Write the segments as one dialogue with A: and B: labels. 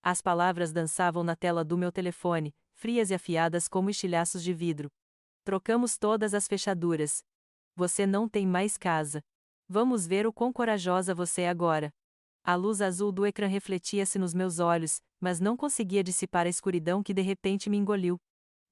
A: As palavras dançavam na tela do meu telefone, frias e afiadas como estilhaços de vidro. Trocamos todas as fechaduras. Você não tem mais casa. Vamos ver o quão corajosa você é agora. A luz azul do ecrã refletia-se nos meus olhos, mas não conseguia dissipar a escuridão que de repente me engoliu.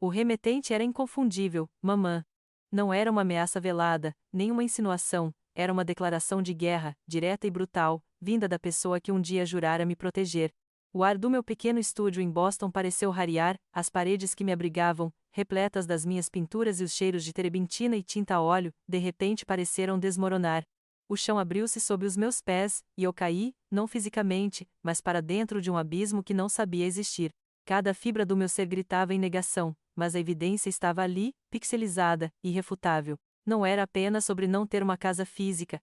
A: O remetente era inconfundível, mamã. Não era uma ameaça velada, nem uma insinuação, era uma declaração de guerra, direta e brutal, vinda da pessoa que um dia jurara me proteger. O ar do meu pequeno estúdio em Boston pareceu rarear, as paredes que me abrigavam, repletas das minhas pinturas e os cheiros de terebintina e tinta a óleo, de repente pareceram desmoronar. O chão abriu-se sob os meus pés, e eu caí, não fisicamente, mas para dentro de um abismo que não sabia existir. Cada fibra do meu ser gritava em negação, mas a evidência estava ali, pixelizada, irrefutável. Não era apenas sobre não ter uma casa física.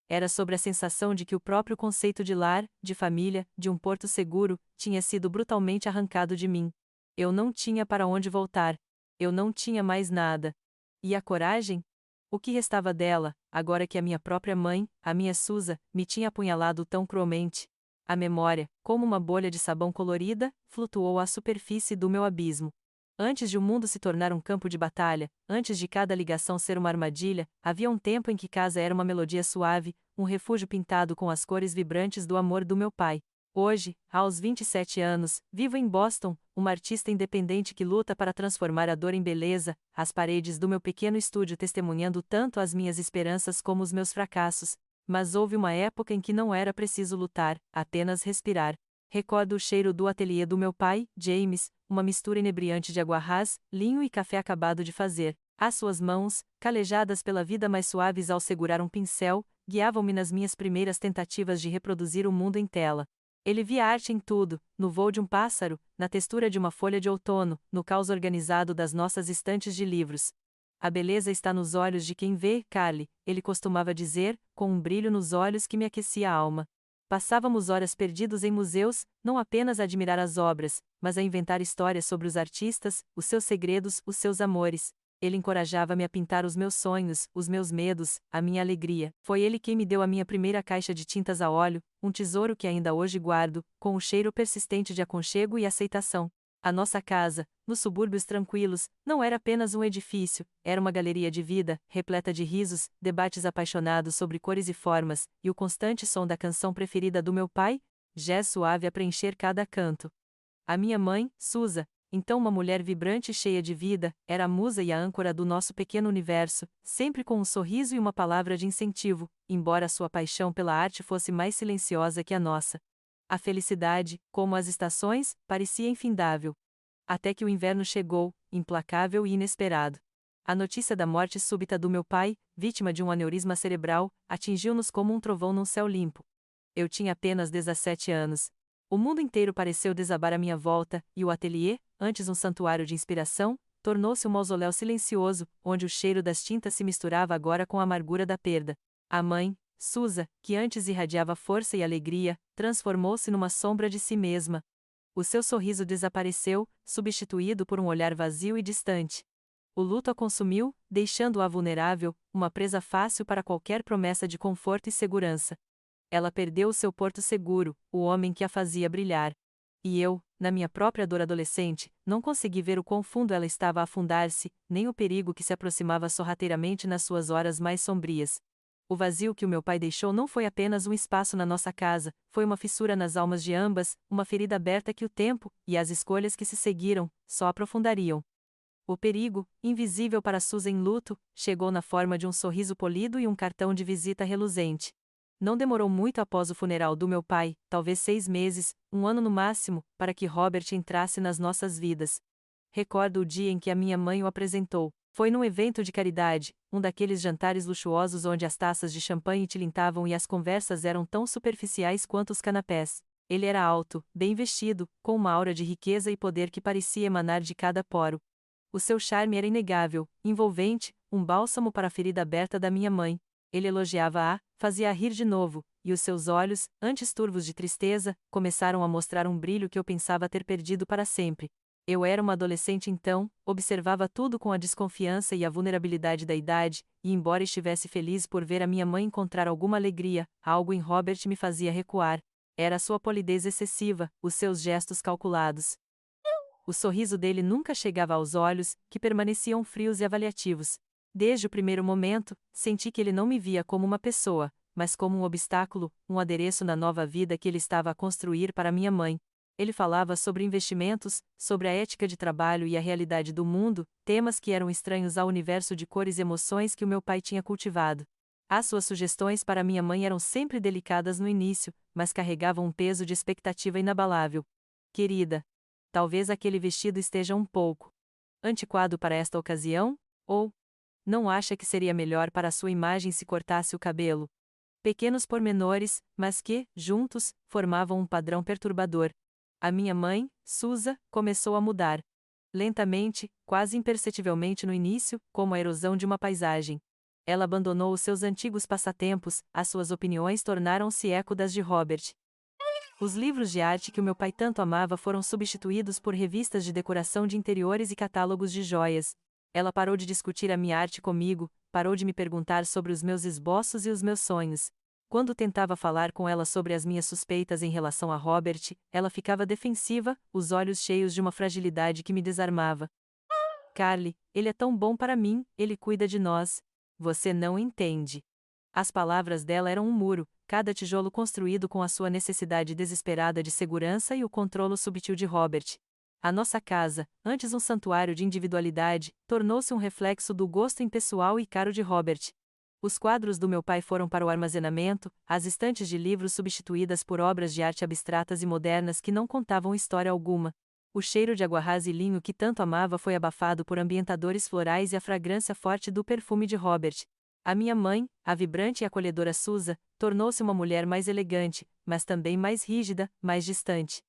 A: Era sobre a sensação de que o próprio conceito de lar, de família, de um porto seguro, tinha sido brutalmente arrancado de mim. Eu não tinha para onde voltar. Eu não tinha mais nada. E a coragem? O que restava dela, agora que a minha própria mãe, a minha Susa, me tinha apunhalado tão cruelmente? A memória, como uma bolha de sabão colorida, flutuou à superfície do meu abismo. Antes de o mundo se tornar um campo de batalha, antes de cada ligação ser uma armadilha, havia um tempo em que casa era uma melodia suave, um refúgio pintado com as cores vibrantes do amor do meu pai. Hoje, aos 27 anos, vivo em Boston, uma artista independente que luta para transformar a dor em beleza, as paredes do meu pequeno estúdio testemunhando tanto as minhas esperanças como os meus fracassos. Mas houve uma época em que não era preciso lutar, apenas respirar. Recordo o cheiro do ateliê do meu pai, James, uma mistura inebriante de aguarrás, linho e café acabado de fazer. As suas mãos, calejadas pela vida mais suaves ao segurar um pincel, guiavam-me nas minhas primeiras tentativas de reproduzir o mundo em tela. Ele via arte em tudo, no voo de um pássaro, na textura de uma folha de outono, no caos organizado das nossas estantes de livros. A beleza está nos olhos de quem vê, Carly, ele costumava dizer, com um brilho nos olhos que me aquecia a alma. Passávamos horas perdidos em museus, não apenas a admirar as obras, mas a inventar histórias sobre os artistas, os seus segredos, os seus amores. Ele encorajava-me a pintar os meus sonhos, os meus medos, a minha alegria. Foi ele quem me deu a minha primeira caixa de tintas a óleo, um tesouro que ainda hoje guardo, com o cheiro persistente de aconchego e aceitação. A nossa casa, nos subúrbios tranquilos, não era apenas um edifício, era uma galeria de vida, repleta de risos, debates apaixonados sobre cores e formas, e o constante som da canção preferida do meu pai, jazz suave a preencher cada canto. A minha mãe, Susa, então uma mulher vibrante e cheia de vida, era a musa e a âncora do nosso pequeno universo, sempre com um sorriso e uma palavra de incentivo, embora sua paixão pela arte fosse mais silenciosa que a nossa. A felicidade, como as estações, parecia infindável. Até que o inverno chegou, implacável e inesperado. A notícia da morte súbita do meu pai, vítima de um aneurisma cerebral, atingiu-nos como um trovão num céu limpo. Eu tinha apenas 17 anos. O mundo inteiro pareceu desabar à minha volta, e o ateliê, antes um santuário de inspiração, tornou-se um mausoléu silencioso, onde o cheiro das tintas se misturava agora com a amargura da perda. A mãe, Susa, que antes irradiava força e alegria, transformou-se numa sombra de si mesma. O seu sorriso desapareceu, substituído por um olhar vazio e distante. O luto a consumiu, deixando-a vulnerável, uma presa fácil para qualquer promessa de conforto e segurança. Ela perdeu o seu porto seguro, o homem que a fazia brilhar. E eu, na minha própria dor adolescente, não consegui ver o quão fundo ela estava a afundar-se, nem o perigo que se aproximava sorrateiramente nas suas horas mais sombrias. O vazio que o meu pai deixou não foi apenas um espaço na nossa casa, foi uma fissura nas almas de ambas, uma ferida aberta que o tempo, e as escolhas que se seguiram, só aprofundariam. O perigo, invisível para Susan em luto, chegou na forma de um sorriso polido e um cartão de visita reluzente. Não demorou muito após o funeral do meu pai, talvez 6 meses, um ano no máximo, para que Robert entrasse nas nossas vidas. Recordo o dia em que a minha mãe o apresentou. Foi num evento de caridade, um daqueles jantares luxuosos onde as taças de champanhe tilintavam e as conversas eram tão superficiais quanto os canapés. Ele era alto, bem vestido, com uma aura de riqueza e poder que parecia emanar de cada poro. O seu charme era inegável, envolvente, um bálsamo para a ferida aberta da minha mãe. Ele elogiava-a, fazia-a rir de novo, e os seus olhos, antes turvos de tristeza, começaram a mostrar um brilho que eu pensava ter perdido para sempre. Eu era uma adolescente então, observava tudo com a desconfiança e a vulnerabilidade da idade, e embora estivesse feliz por ver a minha mãe encontrar alguma alegria, algo em Robert me fazia recuar. Era a sua polidez excessiva, os seus gestos calculados. O sorriso dele nunca chegava aos olhos, que permaneciam frios e avaliativos. Desde o primeiro momento, senti que ele não me via como uma pessoa, mas como um obstáculo, um adereço na nova vida que ele estava a construir para minha mãe. Ele falava sobre investimentos, sobre a ética de trabalho e a realidade do mundo, temas que eram estranhos ao universo de cores e emoções que o meu pai tinha cultivado. As suas sugestões para minha mãe eram sempre delicadas no início, mas carregavam um peso de expectativa inabalável. Querida, talvez aquele vestido esteja um pouco antiquado para esta ocasião? Ou não acha que seria melhor para a sua imagem se cortasse o cabelo? Pequenos pormenores, mas que, juntos, formavam um padrão perturbador. A minha mãe, Susa, começou a mudar. Lentamente, quase imperceptivelmente no início, como a erosão de uma paisagem. Ela abandonou os seus antigos passatempos, as suas opiniões tornaram-se eco das de Robert. Os livros de arte que o meu pai tanto amava foram substituídos por revistas de decoração de interiores e catálogos de joias. Ela parou de discutir a minha arte comigo, parou de me perguntar sobre os meus esboços e os meus sonhos. Quando tentava falar com ela sobre as minhas suspeitas em relação a Robert, ela ficava defensiva, os olhos cheios de uma fragilidade que me desarmava. Carly, ele é tão bom para mim, ele cuida de nós. Você não entende. As palavras dela eram um muro, cada tijolo construído com a sua necessidade desesperada de segurança e o controlo subtil de Robert. A nossa casa, antes um santuário de individualidade, tornou-se um reflexo do gosto impessoal e caro de Robert. Os quadros do meu pai foram para o armazenamento, as estantes de livros substituídas por obras de arte abstratas e modernas que não contavam história alguma. O cheiro de aguarrás e linho que tanto amava foi abafado por ambientadores florais e a fragrância forte do perfume de Robert. A minha mãe, a vibrante e acolhedora Susa, tornou-se uma mulher mais elegante, mas também mais rígida, mais distante.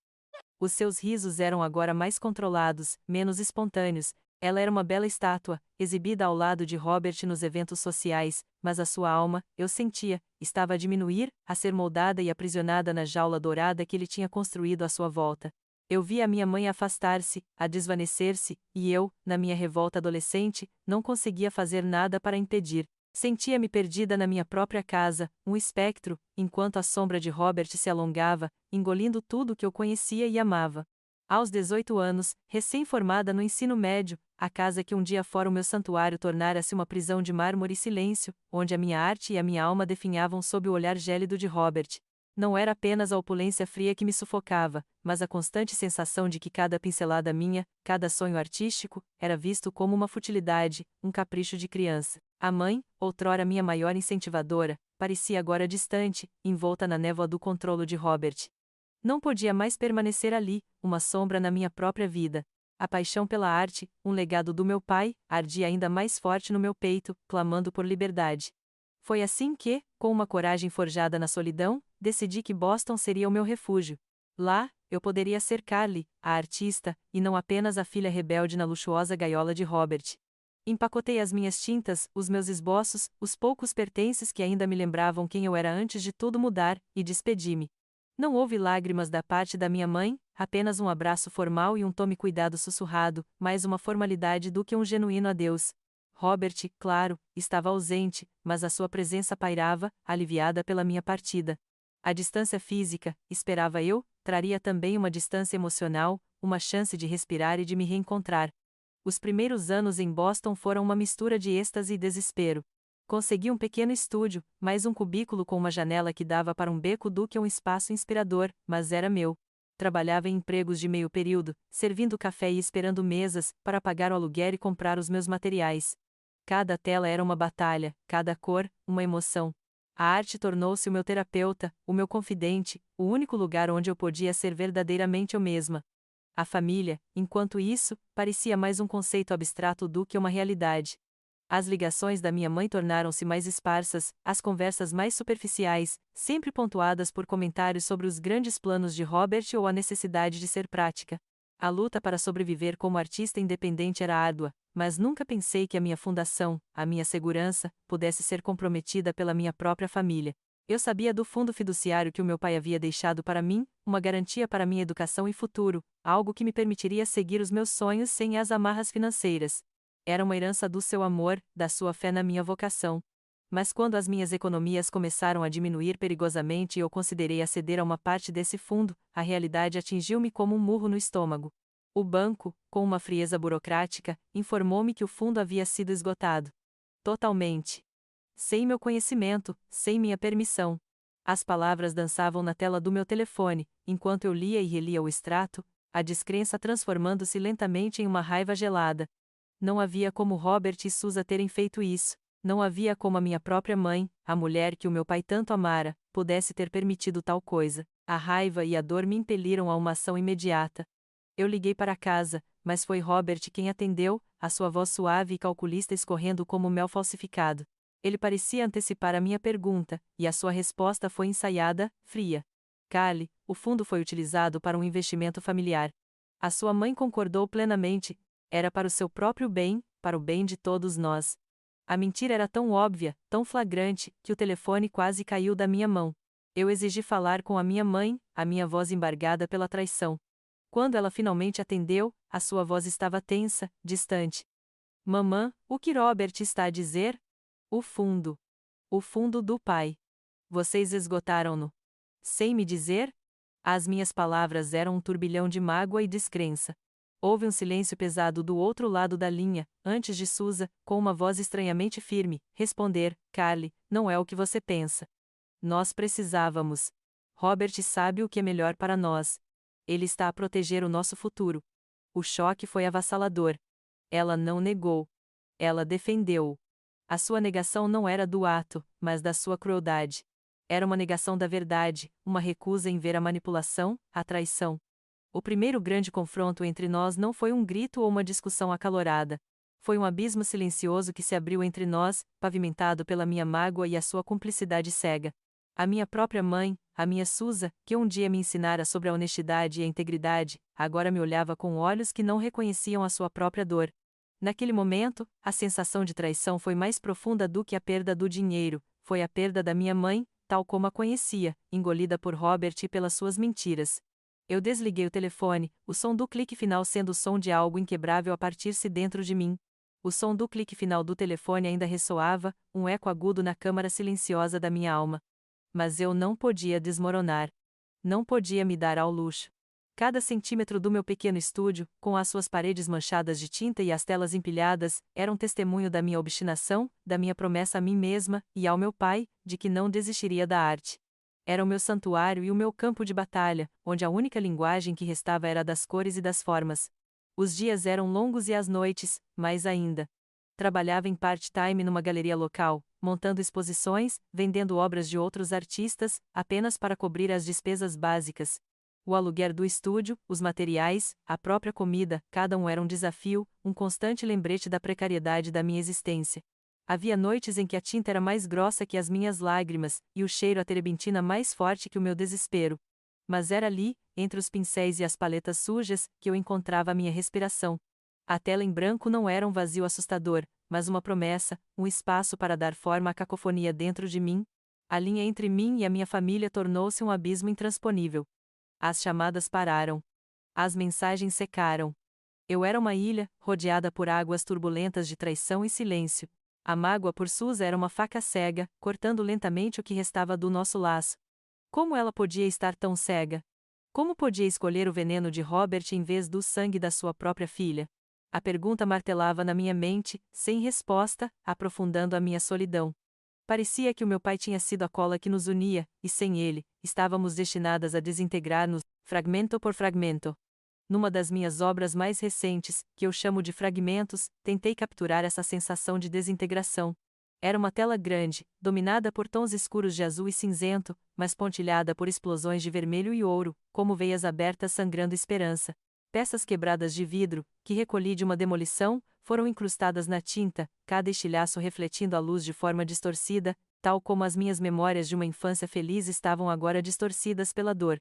A: Os seus risos eram agora mais controlados, menos espontâneos. Ela era uma bela estátua, exibida ao lado de Robert nos eventos sociais, mas a sua alma, eu sentia, estava a diminuir, a ser moldada e aprisionada na jaula dourada que ele tinha construído à sua volta. Eu via a minha mãe afastar-se, a desvanecer-se, e eu, na minha revolta adolescente, não conseguia fazer nada para impedir. Sentia-me perdida na minha própria casa, um espectro, enquanto a sombra de Robert se alongava, engolindo tudo que eu conhecia e amava. Aos 18 anos, recém-formada no ensino médio, a casa que um dia fora o meu santuário tornara-se uma prisão de mármore e silêncio, onde a minha arte e a minha alma definhavam sob o olhar gélido de Robert. Não era apenas a opulência fria que me sufocava, mas a constante sensação de que cada pincelada minha, cada sonho artístico, era visto como uma futilidade, um capricho de criança. A mãe, outrora minha maior incentivadora, parecia agora distante, envolta na névoa do controlo de Robert. Não podia mais permanecer ali, uma sombra na minha própria vida. A paixão pela arte, um legado do meu pai, ardia ainda mais forte no meu peito, clamando por liberdade. Foi assim que, com uma coragem forjada na solidão, decidi que Boston seria o meu refúgio. Lá, eu poderia ser Carly, a artista, e não apenas a filha rebelde na luxuosa gaiola de Robert. Empacotei as minhas tintas, os meus esboços, os poucos pertences que ainda me lembravam quem eu era antes de tudo mudar, e despedi-me. Não houve lágrimas da parte da minha mãe, apenas um abraço formal e um tome cuidado sussurrado, mais uma formalidade do que um genuíno adeus. Robert, claro, estava ausente, mas a sua presença pairava, aliviada pela minha partida. A distância física, esperava eu, traria também uma distância emocional, uma chance de respirar e de me reencontrar. Os primeiros anos em Boston foram uma mistura de êxtase e desespero. Consegui um pequeno estúdio, mais um cubículo com uma janela que dava para um beco do que um espaço inspirador, mas era meu. Trabalhava em empregos de meio período, servindo café e esperando mesas, para pagar o aluguer e comprar os meus materiais. Cada tela era uma batalha, cada cor, uma emoção. A arte tornou-se o meu terapeuta, o meu confidente, o único lugar onde eu podia ser verdadeiramente eu mesma. A família, enquanto isso, parecia mais um conceito abstrato do que uma realidade. As ligações da minha mãe tornaram-se mais esparsas, as conversas mais superficiais, sempre pontuadas por comentários sobre os grandes planos de Robert ou a necessidade de ser prática. A luta para sobreviver como artista independente era árdua, mas nunca pensei que a minha fundação, a minha segurança, pudesse ser comprometida pela minha própria família. Eu sabia do fundo fiduciário que o meu pai havia deixado para mim, uma garantia para minha educação e futuro, algo que me permitiria seguir os meus sonhos sem as amarras financeiras. Era uma herança do seu amor, da sua fé na minha vocação. Mas quando as minhas economias começaram a diminuir perigosamente e eu considerei aceder a uma parte desse fundo, a realidade atingiu-me como um murro no estômago. O banco, com uma frieza burocrática, informou-me que o fundo havia sido esgotado. Totalmente. Sem meu conhecimento, sem minha permissão. As palavras dançavam na tela do meu telefone, enquanto eu lia e relia o extrato, a descrença transformando-se lentamente em uma raiva gelada. Não havia como Robert e Susa terem feito isso. Não havia como a minha própria mãe, a mulher que o meu pai tanto amara, pudesse ter permitido tal coisa. A raiva e a dor me impeliram a uma ação imediata. Eu liguei para casa, mas foi Robert quem atendeu, a sua voz suave e calculista escorrendo como mel falsificado. Ele parecia antecipar a minha pergunta, e a sua resposta foi ensaiada, fria. Carly, o fundo foi utilizado para um investimento familiar. A sua mãe concordou plenamente. Era para o seu próprio bem, para o bem de todos nós. A mentira era tão óbvia, tão flagrante, que o telefone quase caiu da minha mão. Eu exigi falar com a minha mãe, a minha voz embargada pela traição. Quando ela finalmente atendeu, a sua voz estava tensa, distante. Mamã, o que Robert está a dizer? O fundo. O fundo do pai. Vocês esgotaram-no. Sem me dizer? As minhas palavras eram um turbilhão de mágoa e descrença. Houve um silêncio pesado do outro lado da linha, antes de Susa, com uma voz estranhamente firme, responder: Carly, não é o que você pensa. Nós precisávamos. Robert sabe o que é melhor para nós. Ele está a proteger o nosso futuro. O choque foi avassalador. Ela não negou. Ela defendeu-o. A sua negação não era do ato, mas da sua crueldade. Era uma negação da verdade, uma recusa em ver a manipulação, a traição. O primeiro grande confronto entre nós não foi um grito ou uma discussão acalorada. Foi um abismo silencioso que se abriu entre nós, pavimentado pela minha mágoa e a sua cumplicidade cega. A minha própria mãe, a minha Susa, que um dia me ensinara sobre a honestidade e a integridade, agora me olhava com olhos que não reconheciam a sua própria dor. Naquele momento, a sensação de traição foi mais profunda do que a perda do dinheiro, foi a perda da minha mãe, tal como a conhecia, engolida por Robert e pelas suas mentiras. Eu desliguei o telefone, o som do clique final sendo o som de algo inquebrável a partir-se dentro de mim. O som do clique final do telefone ainda ressoava, um eco agudo na câmara silenciosa da minha alma. Mas eu não podia desmoronar. Não podia me dar ao luxo. Cada centímetro do meu pequeno estúdio, com as suas paredes manchadas de tinta e as telas empilhadas, era um testemunho da minha obstinação, da minha promessa a mim mesma, e ao meu pai, de que não desistiria da arte. Era o meu santuário e o meu campo de batalha, onde a única linguagem que restava era a das cores e das formas. Os dias eram longos e as noites, mais ainda. Trabalhava em part-time numa galeria local, montando exposições, vendendo obras de outros artistas, apenas para cobrir as despesas básicas. O aluguer do estúdio, os materiais, a própria comida, cada um era um desafio, um constante lembrete da precariedade da minha existência. Havia noites em que a tinta era mais grossa que as minhas lágrimas, e o cheiro à terebentina mais forte que o meu desespero. Mas era ali, entre os pincéis e as paletas sujas, que eu encontrava a minha respiração. A tela em branco não era um vazio assustador, mas uma promessa, um espaço para dar forma à cacofonia dentro de mim. A linha entre mim e a minha família tornou-se um abismo intransponível. As chamadas pararam. As mensagens secaram. Eu era uma ilha, rodeada por águas turbulentas de traição e silêncio. A mágoa por Susa era uma faca cega, cortando lentamente o que restava do nosso laço. Como ela podia estar tão cega? Como podia escolher o veneno de Robert em vez do sangue da sua própria filha? A pergunta martelava na minha mente, sem resposta, aprofundando a minha solidão. Parecia que o meu pai tinha sido a cola que nos unia, e sem ele, estávamos destinadas a desintegrar-nos, fragmento por fragmento. Numa das minhas obras mais recentes, que eu chamo de Fragmentos, tentei capturar essa sensação de desintegração. Era uma tela grande, dominada por tons escuros de azul e cinzento, mas pontilhada por explosões de vermelho e ouro, como veias abertas sangrando esperança. Peças quebradas de vidro, que recolhi de uma demolição, foram incrustadas na tinta, cada estilhaço refletindo a luz de forma distorcida, tal como as minhas memórias de uma infância feliz estavam agora distorcidas pela dor.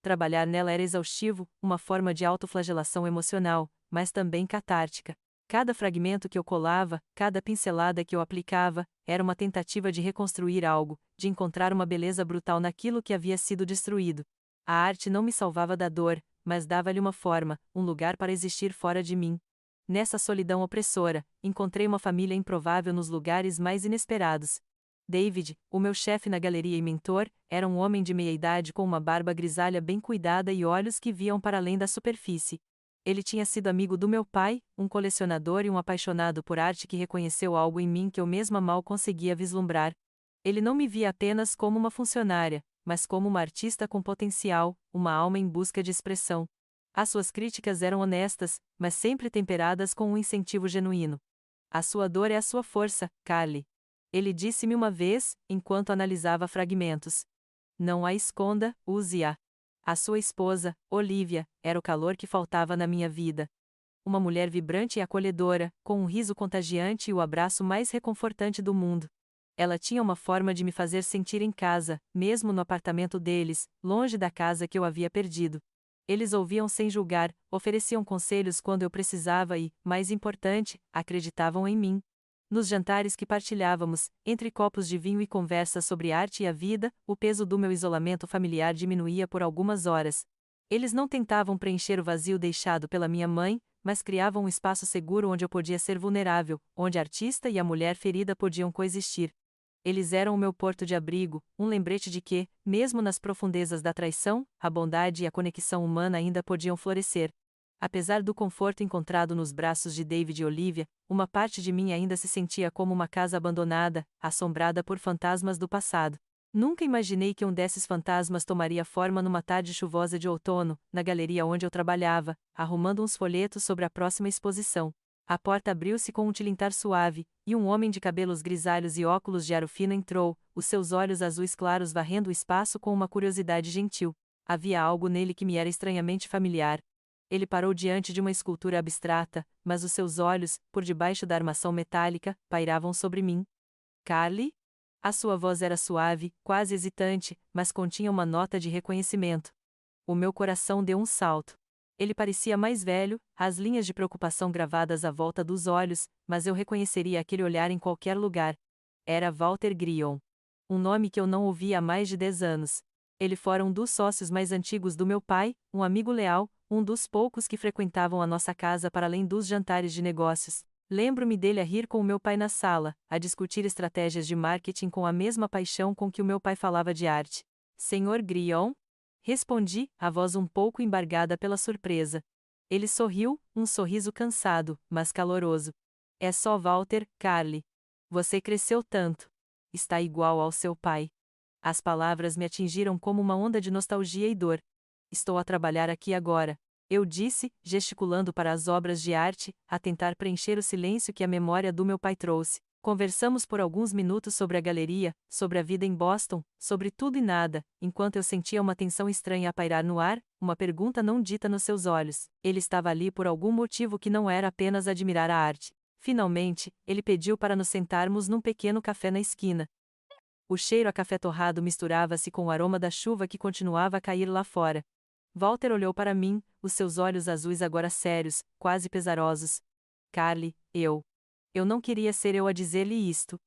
A: Trabalhar nela era exaustivo, uma forma de autoflagelação emocional, mas também catártica. Cada fragmento que eu colava, cada pincelada que eu aplicava, era uma tentativa de reconstruir algo, de encontrar uma beleza brutal naquilo que havia sido destruído. A arte não me salvava da dor, mas dava-lhe uma forma, um lugar para existir fora de mim. Nessa solidão opressora, encontrei uma família improvável nos lugares mais inesperados. David, o meu chefe na galeria e mentor, era um homem de meia-idade com uma barba grisalha bem cuidada e olhos que viam para além da superfície. Ele tinha sido amigo do meu pai, um colecionador e um apaixonado por arte que reconheceu algo em mim que eu mesma mal conseguia vislumbrar. Ele não me via apenas como uma funcionária, mas como uma artista com potencial, uma alma em busca de expressão. As suas críticas eram honestas, mas sempre temperadas com um incentivo genuíno. A sua dor é a sua força, Carly. Ele disse-me uma vez, enquanto analisava fragmentos. Não a esconda, use-a. A sua esposa, Olivia, era o calor que faltava na minha vida. Uma mulher vibrante e acolhedora, com um riso contagiante e o abraço mais reconfortante do mundo. Ela tinha uma forma de me fazer sentir em casa, mesmo no apartamento deles, longe da casa que eu havia perdido. Eles ouviam sem julgar, ofereciam conselhos quando eu precisava e, mais importante, acreditavam em mim. Nos jantares que partilhávamos, entre copos de vinho e conversas sobre arte e a vida, o peso do meu isolamento familiar diminuía por algumas horas. Eles não tentavam preencher o vazio deixado pela minha mãe, mas criavam um espaço seguro onde eu podia ser vulnerável, onde a artista e a mulher ferida podiam coexistir. Eles eram o meu porto de abrigo, um lembrete de que, mesmo nas profundezas da traição, a bondade e a conexão humana ainda podiam florescer. Apesar do conforto encontrado nos braços de David e Olivia, uma parte de mim ainda se sentia como uma casa abandonada, assombrada por fantasmas do passado. Nunca imaginei que um desses fantasmas tomaria forma numa tarde chuvosa de outono, na galeria onde eu trabalhava, arrumando uns folhetos sobre a próxima exposição. A porta abriu-se com um tilintar suave, e um homem de cabelos grisalhos e óculos de aro fino entrou, os seus olhos azuis claros varrendo o espaço com uma curiosidade gentil. Havia algo nele que me era estranhamente familiar. Ele parou diante de uma escultura abstrata, mas os seus olhos, por debaixo da armação metálica, pairavam sobre mim. Carly? A sua voz era suave, quase hesitante, mas continha uma nota de reconhecimento. O meu coração deu um salto. Ele parecia mais velho, as linhas de preocupação gravadas à volta dos olhos, mas eu reconheceria aquele olhar em qualquer lugar. Era Walter Grion. Um nome que eu não ouvia há mais de 10 anos. Ele fora um dos sócios mais antigos do meu pai, um amigo leal, um dos poucos que frequentavam a nossa casa para além dos jantares de negócios. Lembro-me dele a rir com o meu pai na sala, a discutir estratégias de marketing com a mesma paixão com que o meu pai falava de arte. Senhor Grion? Respondi, a voz um pouco embargada pela surpresa. Ele sorriu, um sorriso cansado, mas caloroso. É só Walter, Carly. Você cresceu tanto. Está igual ao seu pai. As palavras me atingiram como uma onda de nostalgia e dor. Estou a trabalhar aqui agora. Eu disse, gesticulando para as obras de arte, a tentar preencher o silêncio que a memória do meu pai trouxe. Conversamos por alguns minutos sobre a galeria, sobre a vida em Boston, sobre tudo e nada, enquanto eu sentia uma tensão estranha a pairar no ar, uma pergunta não dita nos seus olhos. Ele estava ali por algum motivo que não era apenas admirar a arte. Finalmente, ele pediu para nos sentarmos num pequeno café na esquina. O cheiro a café torrado misturava-se com o aroma da chuva que continuava a cair lá fora. Walter olhou para mim, os seus olhos azuis agora sérios, quase pesarosos. Carly, eu não queria ser eu a dizer-lhe isto.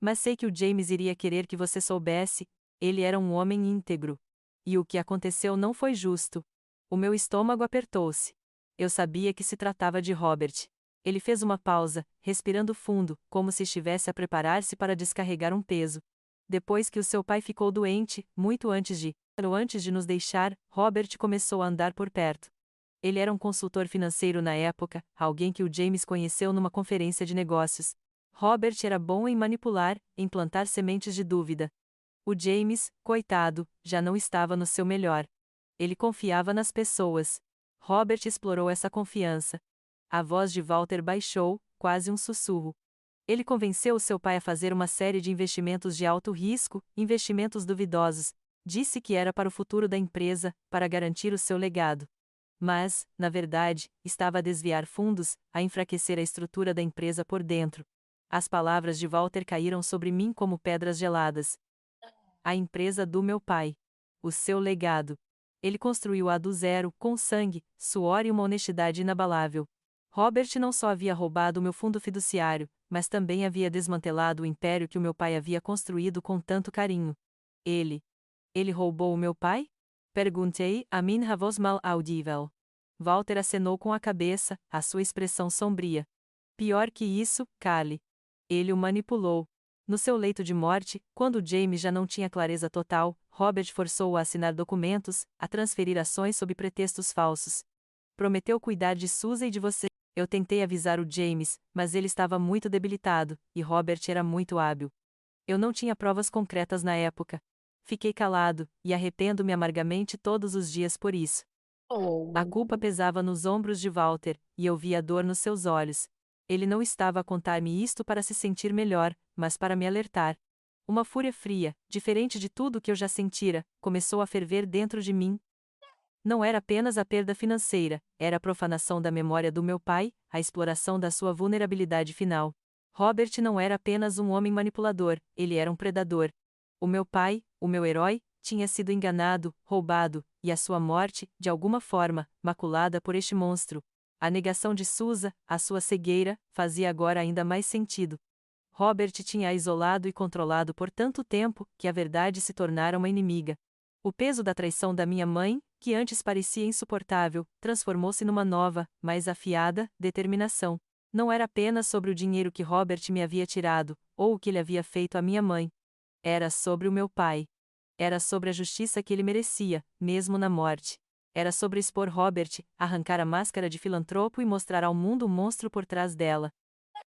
A: Mas sei que o James iria querer que você soubesse, ele era um homem íntegro. E o que aconteceu não foi justo. O meu estômago apertou-se. Eu sabia que se tratava de Robert. Ele fez uma pausa, respirando fundo, como se estivesse a preparar-se para descarregar um peso. Depois que o seu pai ficou doente, muito antes de nos deixar, Robert começou a andar por perto. Ele era um consultor financeiro na época, alguém que o James conheceu numa conferência de negócios. Robert era bom em manipular, em plantar sementes de dúvida. O James, coitado, já não estava no seu melhor. Ele confiava nas pessoas. Robert explorou essa confiança. A voz de Walter baixou, quase um sussurro. Ele convenceu seu pai a fazer uma série de investimentos de alto risco, investimentos duvidosos. Disse que era para o futuro da empresa, para garantir o seu legado. Mas, na verdade, estava a desviar fundos, a enfraquecer a estrutura da empresa por dentro. As palavras de Walter caíram sobre mim como pedras geladas. A empresa do meu pai. O seu legado. Ele construiu-a do zero, com sangue, suor e uma honestidade inabalável. Robert não só havia roubado meu fundo fiduciário, mas também havia desmantelado o império que o meu pai havia construído com tanto carinho. Ele roubou o meu pai? Perguntei, a minha voz mal audível. Walter acenou com a cabeça, a sua expressão sombria. Pior que isso, Carly. Ele o manipulou. No seu leito de morte, quando James já não tinha clareza total, Robert forçou-o a assinar documentos, a transferir ações sob pretextos falsos. Prometeu cuidar de Susan e de você. Eu tentei avisar o James, mas ele estava muito debilitado, e Robert era muito hábil. Eu não tinha provas concretas na época. Fiquei calado, e arrependo-me amargamente todos os dias por isso. A culpa pesava nos ombros de Walter, e eu via a dor nos seus olhos. Ele não estava a contar-me isto para se sentir melhor, mas para me alertar. Uma fúria fria, diferente de tudo que eu já sentira, começou a ferver dentro de mim. Não era apenas a perda financeira, era a profanação da memória do meu pai, a exploração da sua vulnerabilidade final. Robert não era apenas um homem manipulador, ele era um predador. O meu pai, o meu herói, tinha sido enganado, roubado, e a sua morte, de alguma forma, maculada por este monstro. A negação de Susan, a sua cegueira, fazia agora ainda mais sentido. Robert tinha-a isolado e controlado por tanto tempo, que a verdade se tornara uma inimiga. O peso da traição da minha mãe, que antes parecia insuportável, transformou-se numa nova, mais afiada, determinação. Não era apenas sobre o dinheiro que Robert me havia tirado, ou o que ele havia feito à minha mãe. Era sobre o meu pai. Era sobre a justiça que ele merecia, mesmo na morte. Era sobre expor Robert, arrancar a máscara de filantropo e mostrar ao mundo o monstro por trás dela.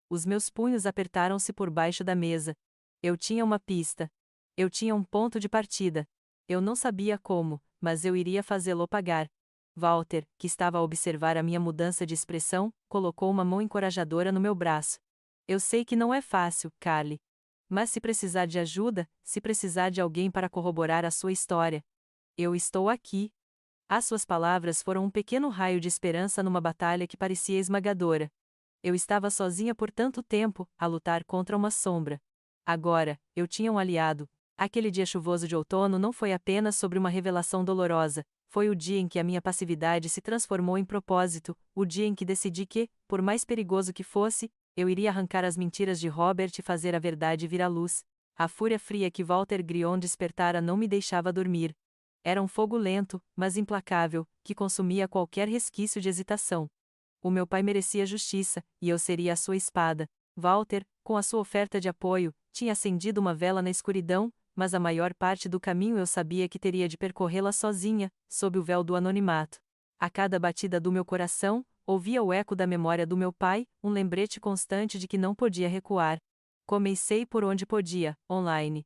A: Os meus punhos apertaram-se por baixo da mesa. Eu tinha uma pista. Eu tinha um ponto de partida. Eu não sabia como, mas eu iria fazê-lo pagar. Walter, que estava a observar a minha mudança de expressão, colocou uma mão encorajadora no meu braço. Eu sei que não é fácil, Carly. Mas se precisar de ajuda, se precisar de alguém para corroborar a sua história, eu estou aqui. As suas palavras foram um pequeno raio de esperança numa batalha que parecia esmagadora. Eu estava sozinha por tanto tempo, a lutar contra uma sombra. Agora, eu tinha um aliado. Aquele dia chuvoso de outono não foi apenas sobre uma revelação dolorosa, foi o dia em que a minha passividade se transformou em propósito, o dia em que decidi que, por mais perigoso que fosse, eu iria arrancar as mentiras de Robert e fazer a verdade vir à luz. A fúria fria que Walter Grion despertara não me deixava dormir. Era um fogo lento, mas implacável, que consumia qualquer resquício de hesitação. O meu pai merecia justiça, e eu seria a sua espada. Walter, com a sua oferta de apoio, tinha acendido uma vela na escuridão, mas a maior parte do caminho eu sabia que teria de percorrê-la sozinha, sob o véu do anonimato. A cada batida do meu coração, ouvia o eco da memória do meu pai, um lembrete constante de que não podia recuar. Comecei por onde podia, online.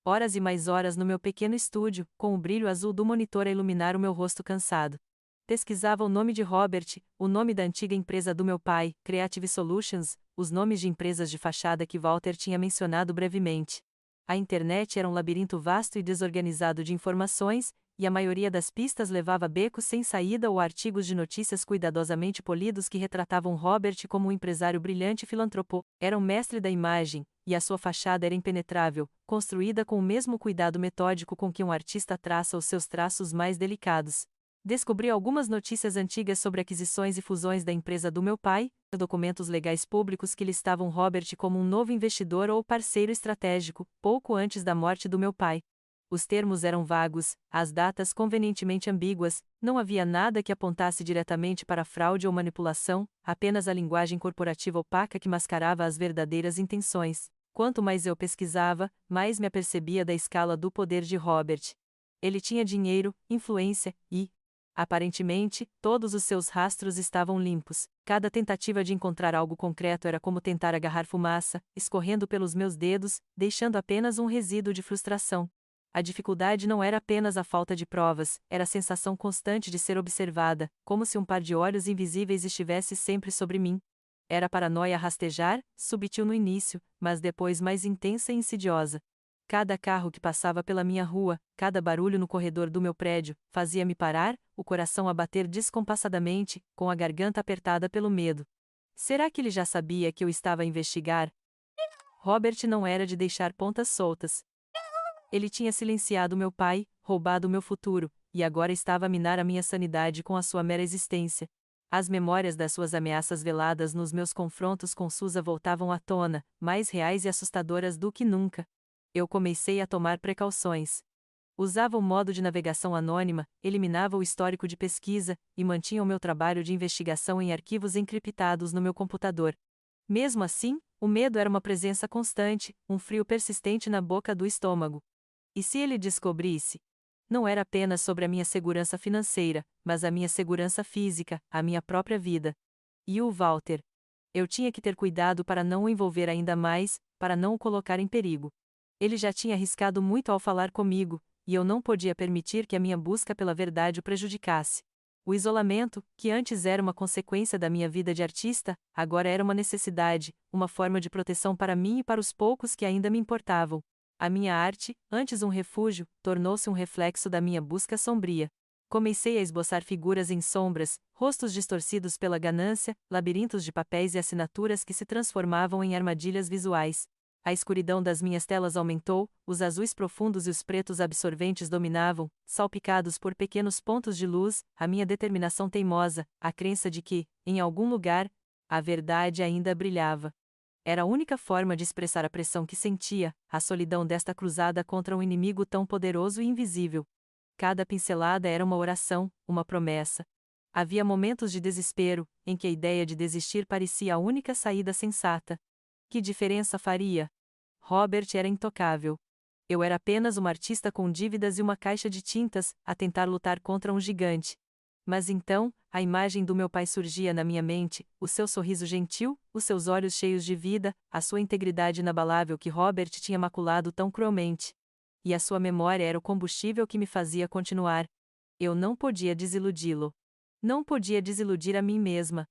A: Horas e mais horas no meu pequeno estúdio, com o brilho azul do monitor a iluminar o meu rosto cansado. Pesquisava o nome de Robert, o nome da antiga empresa do meu pai, Creative Solutions, os nomes de empresas de fachada que Walter tinha mencionado brevemente. A internet era um labirinto vasto e desorganizado de informações, e a maioria das pistas levava a becos sem saída ou artigos de notícias cuidadosamente polidos que retratavam Robert como um empresário brilhante e filantropo. Era um mestre da imagem, e a sua fachada era impenetrável, construída com o mesmo cuidado metódico com que um artista traça os seus traços mais delicados. Descobri algumas notícias antigas sobre aquisições e fusões da empresa do meu pai, documentos legais públicos que listavam Robert como um novo investidor ou parceiro estratégico, pouco antes da morte do meu pai. Os termos eram vagos, as datas convenientemente ambíguas, não havia nada que apontasse diretamente para fraude ou manipulação, apenas a linguagem corporativa opaca que mascarava as verdadeiras intenções. Quanto mais eu pesquisava, mais me apercebia da escala do poder de Robert. Ele tinha dinheiro, influência e, aparentemente, todos os seus rastros estavam limpos. Cada tentativa de encontrar algo concreto era como tentar agarrar fumaça, escorrendo pelos meus dedos, deixando apenas um resíduo de frustração. A dificuldade não era apenas a falta de provas, era a sensação constante de ser observada, como se um par de olhos invisíveis estivesse sempre sobre mim. Era paranoia a rastejar, subitil no início, mas depois mais intensa e insidiosa. Cada carro que passava pela minha rua, cada barulho no corredor do meu prédio, fazia-me parar, o coração a bater descompassadamente, com a garganta apertada pelo medo. Será que ele já sabia que eu estava a investigar? Robert não era de deixar pontas soltas. Ele tinha silenciado meu pai, roubado meu futuro, e agora estava a minar a minha sanidade com a sua mera existência. As memórias das suas ameaças veladas nos meus confrontos com Susan voltavam à tona, mais reais e assustadoras do que nunca. Eu comecei a tomar precauções. Usava o modo de navegação anônima, eliminava o histórico de pesquisa, e mantinha o meu trabalho de investigação em arquivos encriptados no meu computador. Mesmo assim, O medo era uma presença constante, um frio persistente na boca do estômago. E se ele descobrisse? Não era apenas sobre a minha segurança financeira, mas a minha segurança física, a minha própria vida. E o Walter? Eu tinha que ter cuidado para não o envolver ainda mais, para não o colocar em perigo. Ele já tinha arriscado muito ao falar comigo, e eu não podia permitir que a minha busca pela verdade o prejudicasse. O isolamento, que antes era uma consequência da minha vida de artista, agora era uma necessidade, uma forma de proteção para mim e para os poucos que ainda me importavam. A minha arte, antes um refúgio, tornou-se um reflexo da minha busca sombria. Comecei a esboçar figuras em sombras, rostos distorcidos pela ganância, labirintos de papéis e assinaturas que se transformavam em armadilhas visuais. A escuridão das minhas telas aumentou, os azuis profundos e os pretos absorventes dominavam, salpicados por pequenos pontos de luz, a minha determinação teimosa, a crença de que, em algum lugar, a verdade ainda brilhava. Era a única forma de expressar a pressão que sentia, a solidão desta cruzada contra um inimigo tão poderoso e invisível. Cada pincelada era uma oração, uma promessa. Havia momentos de desespero, em que a ideia de desistir parecia a única saída sensata. Que diferença faria? Robert era intocável. Eu era apenas uma artista com dívidas e uma caixa de tintas, a tentar lutar contra um gigante. Mas então, a imagem do meu pai surgia na minha mente, o seu sorriso gentil, os seus olhos cheios de vida, a sua integridade inabalável que Robert tinha maculado tão cruelmente. E a sua memória era o combustível que me fazia continuar. Eu não podia desiludi-lo. Não podia desiludir a mim mesma.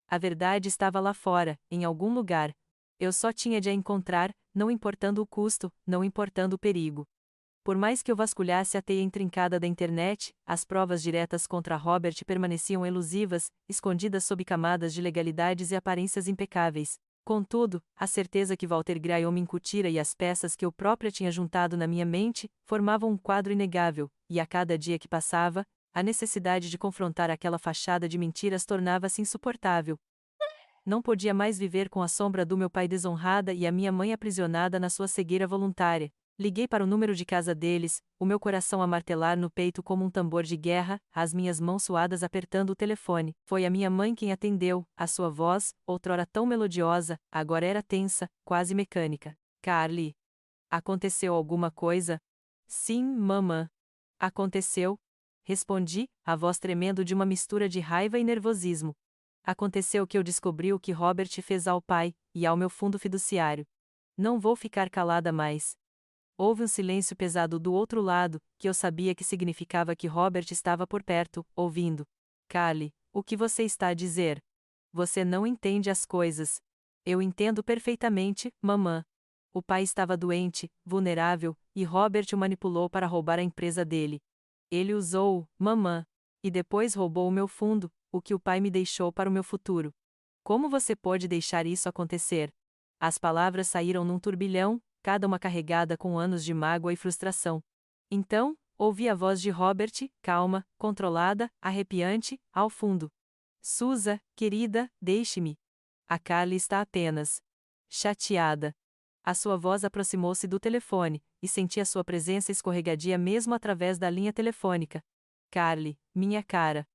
A: A verdade estava lá fora, em algum lugar. Eu só tinha de a encontrar, não importando o custo, não importando o perigo. Por mais que eu vasculhasse a teia intrincada da internet, as provas diretas contra Robert permaneciam elusivas, escondidas sob camadas de legalidades e aparências impecáveis. Contudo, a certeza que Walter Graham me incutira e as peças que eu própria tinha juntado na minha mente, formavam um quadro inegável, e a cada dia que passava, a necessidade de confrontar aquela fachada de mentiras tornava-se insuportável. Não podia mais viver com a sombra do meu pai desonrada e a minha mãe aprisionada na sua cegueira voluntária. Liguei para o número de casa deles, o meu coração a martelar no peito como um tambor de guerra, as minhas mãos suadas apertando o telefone. Foi a minha mãe quem atendeu, a sua voz, outrora tão melodiosa, agora era tensa, quase mecânica. Carly. Aconteceu alguma coisa? Sim, mamã. Aconteceu? Respondi, a voz tremendo de uma mistura de raiva e nervosismo. Aconteceu que eu descobri o que Robert fez ao pai, e ao meu fundo fiduciário. Não vou ficar calada mais. Houve um silêncio pesado do outro lado, que eu sabia que significava que Robert estava por perto, ouvindo. Carly, o que você está a dizer? Você não entende as coisas. Eu entendo perfeitamente, mamã. O pai estava doente, vulnerável, e Robert o manipulou para roubar a empresa dele. Ele usou-o, mamã. E depois roubou o meu fundo, o que o pai me deixou para o meu futuro. Como você pode deixar isso acontecer? As palavras saíram num turbilhão, cada uma carregada com anos de mágoa e frustração. Então, ouvi a voz de Robert, calma, controlada, arrepiante, ao fundo. Susa, querida, deixe-me. A Carly está apenas chateada. A sua voz aproximou-se do telefone, e senti a sua presença escorregadia mesmo através da linha telefônica. Carly, minha cara.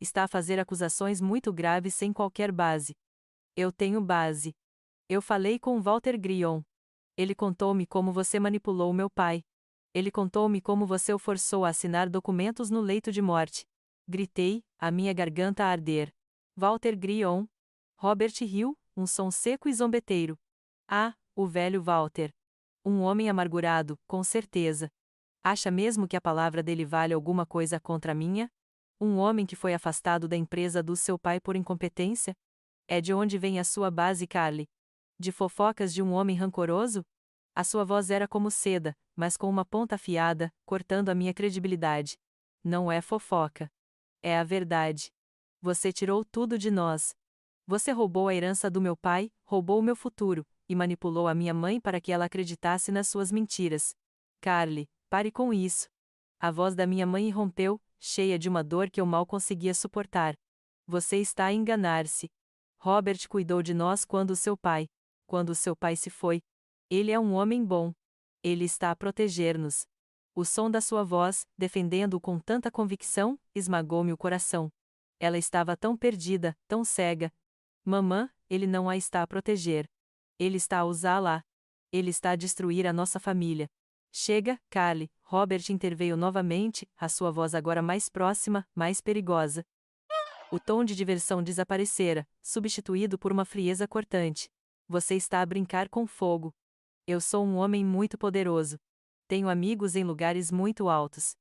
A: Está a fazer acusações muito graves sem qualquer base. Eu tenho base. Eu falei com Walter Graham. Ele contou-me como você manipulou meu pai. Ele contou-me como você o forçou a assinar documentos no leito de morte. Gritei, a minha garganta a arder. Walter Graham. Robert Hill, um som seco e zombeteiro. Ah, o velho Walter. Um homem amargurado, com certeza. Acha mesmo que a palavra dele vale alguma coisa contra a minha? Um homem que foi afastado da empresa do seu pai por incompetência? É de onde vem a sua base, Carly? De fofocas de um homem rancoroso? A sua voz era como seda, mas com uma ponta afiada, cortando a minha credibilidade. Não é fofoca. É a verdade. Você tirou tudo de nós. Você roubou a herança do meu pai, roubou o meu futuro, e manipulou a minha mãe para que ela acreditasse nas suas mentiras. Carly, pare com isso. A voz da minha mãe irrompeu, cheia de uma dor que eu mal conseguia suportar. Você está a enganar-se. Robert cuidou de nós quando o seu pai se foi. Ele é um homem bom. Ele está a proteger-nos. O som da sua voz, defendendo-o com tanta convicção, esmagou-me o coração. Ela estava tão perdida, tão cega. Mamã, ele não a está a proteger. Ele está a usá-la. Ele está a destruir a nossa família. Chega, Carly. Robert interveio novamente, a sua voz agora mais próxima, mais perigosa. O tom de diversão desaparecera, substituído por uma frieza cortante. Você está a brincar com fogo. Eu sou um homem muito poderoso. Tenho amigos em lugares muito altos.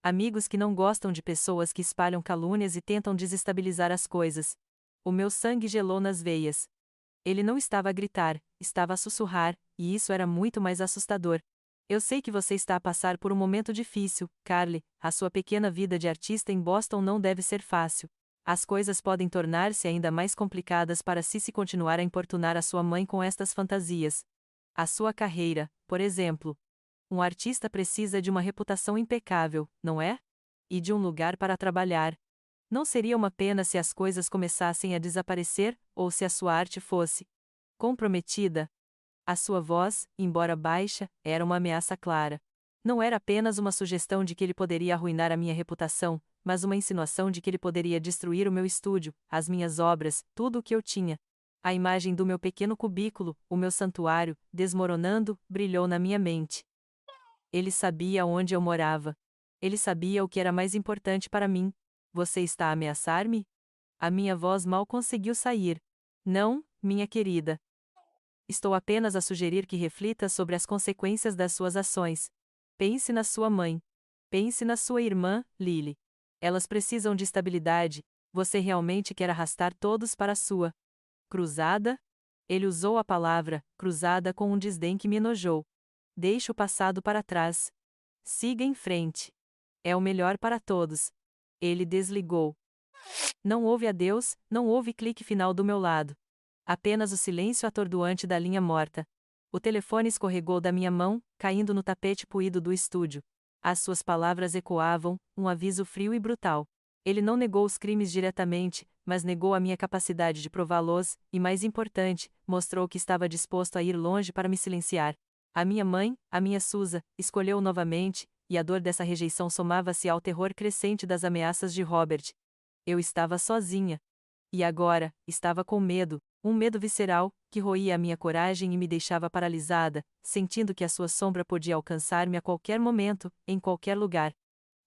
A: Amigos que não gostam de pessoas que espalham calúnias e tentam desestabilizar as coisas. O meu sangue gelou nas veias. Ele não estava a gritar, estava a sussurrar, e isso era muito mais assustador. Eu sei que você está a passar por um momento difícil, Carly. A sua pequena vida de artista em Boston não deve ser fácil. As coisas podem tornar-se ainda mais complicadas para se continuar a importunar a sua mãe com estas fantasias. A sua carreira, por exemplo. Um artista precisa de uma reputação impecável, não é? E de um lugar para trabalhar. Não seria uma pena se as coisas começassem a desaparecer, ou se a sua arte fosse comprometida? A sua voz, embora baixa, era uma ameaça clara. Não era apenas uma sugestão de que ele poderia arruinar a minha reputação, mas uma insinuação de que ele poderia destruir o meu estúdio, as minhas obras, tudo o que eu tinha. A imagem do meu pequeno cubículo, o meu santuário, desmoronando, brilhou na minha mente. Ele sabia onde eu morava. Ele sabia o que era mais importante para mim. Você está a ameaçar-me? A minha voz mal conseguiu sair. Não, minha querida. Estou apenas a sugerir que reflita sobre as consequências das suas ações. Pense na sua mãe. Pense na sua irmã, Lily. Elas precisam de estabilidade. Você realmente quer arrastar todos para a sua cruzada? Ele usou a palavra cruzada com um desdém que me enojou. Deixe o passado para trás. Siga em frente. É o melhor para todos. Ele desligou. Não houve adeus, não houve clique final do meu lado. Apenas o silêncio atordoante da linha morta. O telefone escorregou da minha mão, caindo no tapete poído do estúdio. As suas palavras ecoavam, um aviso frio e brutal. Ele não negou os crimes diretamente, mas negou a minha capacidade de prová-los, e mais importante, mostrou que estava disposto a ir longe para me silenciar. A minha mãe, a minha Susa, escolheu novamente, e a dor dessa rejeição somava-se ao terror crescente das ameaças de Robert. Eu estava sozinha. E agora, estava com medo, um medo visceral, que roía a minha coragem e me deixava paralisada, sentindo que a sua sombra podia alcançar-me a qualquer momento, em qualquer lugar.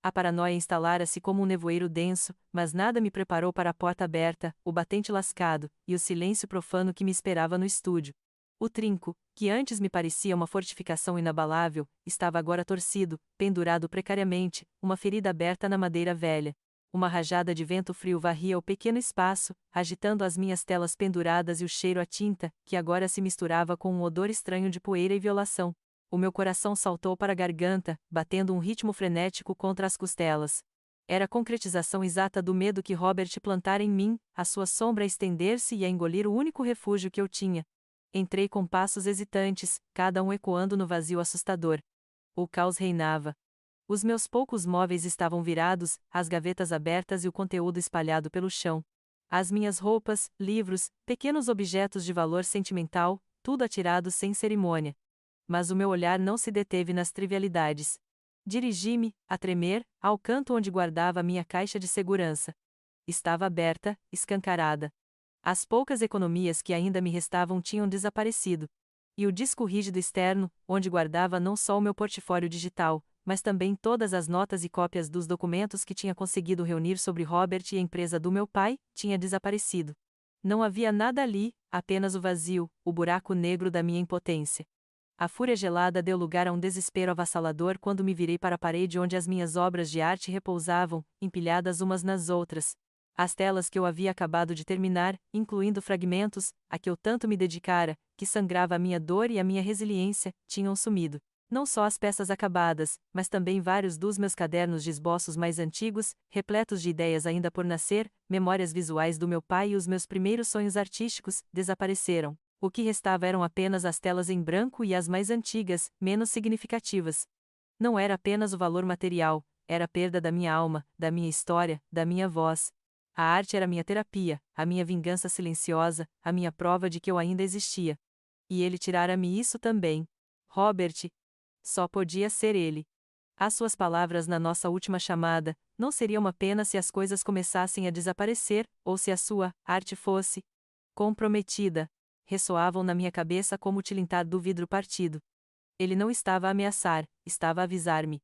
A: A paranoia instalara-se como um nevoeiro denso, mas nada me preparou para a porta aberta, o batente lascado, e o silêncio profano que me esperava no estúdio. O trinco, que antes me parecia uma fortificação inabalável, estava agora torcido, pendurado precariamente, uma ferida aberta na madeira velha. Uma rajada de vento frio varria o pequeno espaço, agitando as minhas telas penduradas e o cheiro a tinta, que agora se misturava com um odor estranho de poeira e violação. O meu coração saltou para a garganta, batendo um ritmo frenético contra as costelas. Era a concretização exata do medo que Robert plantara em mim, a sua sombra a estender-se e a engolir o único refúgio que eu tinha. Entrei com passos hesitantes, cada um ecoando no vazio assustador. O caos reinava. Os meus poucos móveis estavam virados, as gavetas abertas e o conteúdo espalhado pelo chão. As minhas roupas, livros, pequenos objetos de valor sentimental, tudo atirado sem cerimônia. Mas o meu olhar não se deteve nas trivialidades. Dirigi-me, a tremer, ao canto onde guardava a minha caixa de segurança. Estava aberta, escancarada. As poucas economias que ainda me restavam tinham desaparecido. E o disco rígido externo, onde guardava não só o meu portfólio digital, mas também todas as notas e cópias dos documentos que tinha conseguido reunir sobre Robert e a empresa do meu pai, tinha desaparecido. Não havia nada ali, apenas o vazio, o buraco negro da minha impotência. A fúria gelada deu lugar a um desespero avassalador quando me virei para a parede onde as minhas obras de arte repousavam, empilhadas umas nas outras. As telas que eu havia acabado de terminar, incluindo fragmentos, a que eu tanto me dedicara, que sangrava a minha dor e a minha resiliência, tinham sumido. Não só as peças acabadas, mas também vários dos meus cadernos de esboços mais antigos, repletos de ideias ainda por nascer, memórias visuais do meu pai e os meus primeiros sonhos artísticos, desapareceram. O que restava eram apenas as telas em branco e as mais antigas, menos significativas. Não era apenas o valor material, era a perda da minha alma, da minha história, da minha voz. A arte era minha terapia, a minha vingança silenciosa, a minha prova de que eu ainda existia. E ele tirara-me isso também. Robert. Só podia ser ele. As suas palavras na nossa última chamada, não seria uma pena se as coisas começassem a desaparecer, ou se a sua arte fosse comprometida. ressoavam na minha cabeça como o tilintar do vidro partido. Ele não estava a ameaçar, estava a avisar-me.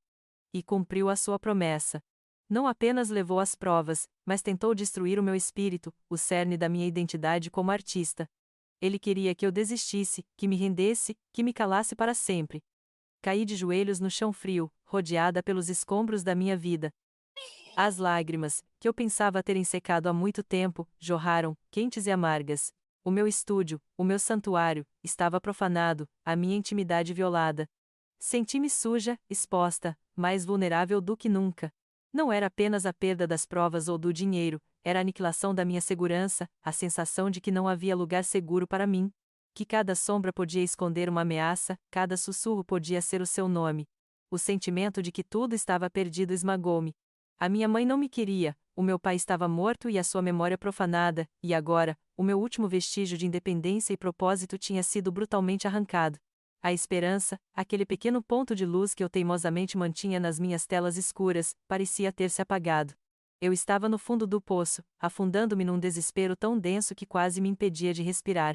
A: E cumpriu a sua promessa. Não apenas levou às provas, mas tentou destruir o meu espírito, o cerne da minha identidade como artista. Ele queria que eu desistisse, que me rendesse, que me calasse para sempre. Caí de joelhos no chão frio, rodeada pelos escombros da minha vida. As lágrimas, que eu pensava terem secado há muito tempo, jorraram, quentes e amargas. O meu estúdio, o meu santuário, estava profanado, a minha intimidade violada. Senti-me suja, exposta, mais vulnerável do que nunca. Não era apenas a perda das provas ou do dinheiro, era a aniquilação da minha segurança, a sensação de que não havia lugar seguro para mim. Que cada sombra podia esconder uma ameaça, cada sussurro podia ser o seu nome. O sentimento de que tudo estava perdido esmagou-me. A minha mãe não me queria, o meu pai estava morto e a sua memória profanada, e agora, o meu último vestígio de independência e propósito tinha sido brutalmente arrancado. A esperança, aquele pequeno ponto de luz que eu teimosamente mantinha nas minhas telas escuras, parecia ter se apagado. Eu estava no fundo do poço, afundando-me num desespero tão denso que quase me impedia de respirar.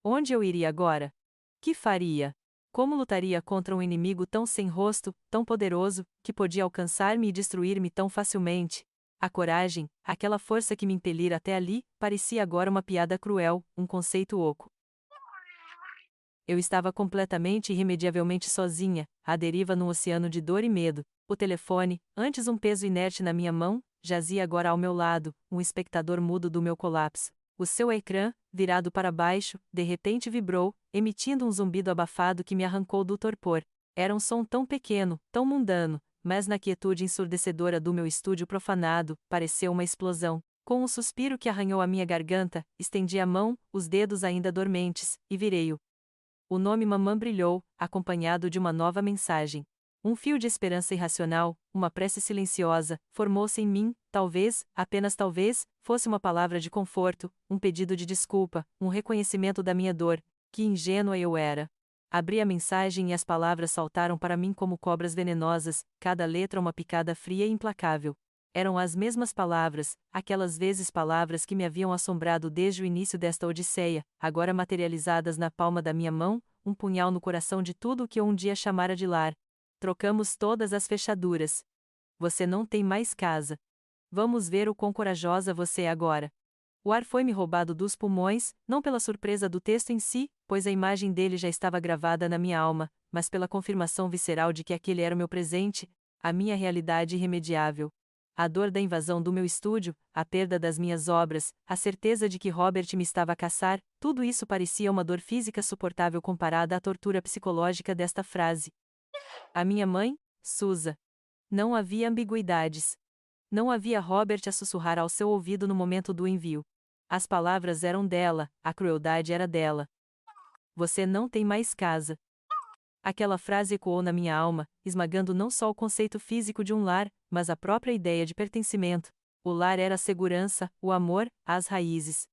A: Onde eu iria agora? Que faria? Como lutaria contra um inimigo tão sem rosto, tão poderoso, que podia alcançar-me e destruir-me tão facilmente? A coragem, aquela força que me impelira até ali, parecia agora uma piada cruel, um conceito oco. Eu estava completamente e irremediavelmente sozinha, à deriva num oceano de dor e medo. O telefone, antes um peso inerte na minha mão, jazia agora ao meu lado, um espectador mudo do meu colapso. O seu ecrã, virado para baixo, de repente vibrou, emitindo um zumbido abafado que me arrancou do torpor. Era um som tão pequeno, tão mundano, mas na quietude ensurdecedora do meu estúdio profanado, pareceu uma explosão. Com um suspiro que arranhou a minha garganta, estendi a mão, os dedos ainda dormentes, e virei-o. O nome Mamã brilhou, acompanhado de uma nova mensagem. Um fio de esperança irracional, uma prece silenciosa, formou-se em mim, talvez, apenas talvez, fosse uma palavra de conforto, um pedido de desculpa, um reconhecimento da minha dor. Que ingênua eu era! Abri a mensagem e as palavras saltaram para mim como cobras venenosas, cada letra uma picada fria e implacável. Eram as mesmas palavras, aquelas vezes palavras que me haviam assombrado desde o início desta odisseia, agora materializadas na palma da minha mão, um punhal no coração de tudo o que eu um dia chamara de lar. Trocamos todas as fechaduras. Você não tem mais casa. Vamos ver o quão corajosa você é agora. O ar foi-me roubado dos pulmões, não pela surpresa do texto em si, pois a imagem dele já estava gravada na minha alma, mas pela confirmação visceral de que aquele era o meu presente, a minha realidade irremediável. A dor da invasão do meu estúdio, a perda das minhas obras, a certeza de que Robert me estava a caçar, tudo isso parecia uma dor física suportável comparada à tortura psicológica desta frase. A minha mãe, Susa. Não havia ambiguidades. Não havia Robert a sussurrar ao seu ouvido no momento do envio. As palavras eram dela, a crueldade era dela. Você não tem mais casa. Aquela frase ecoou na minha alma, esmagando não só o conceito físico de um lar, mas a própria ideia de pertencimento. O lar era a segurança, o amor, as raízes.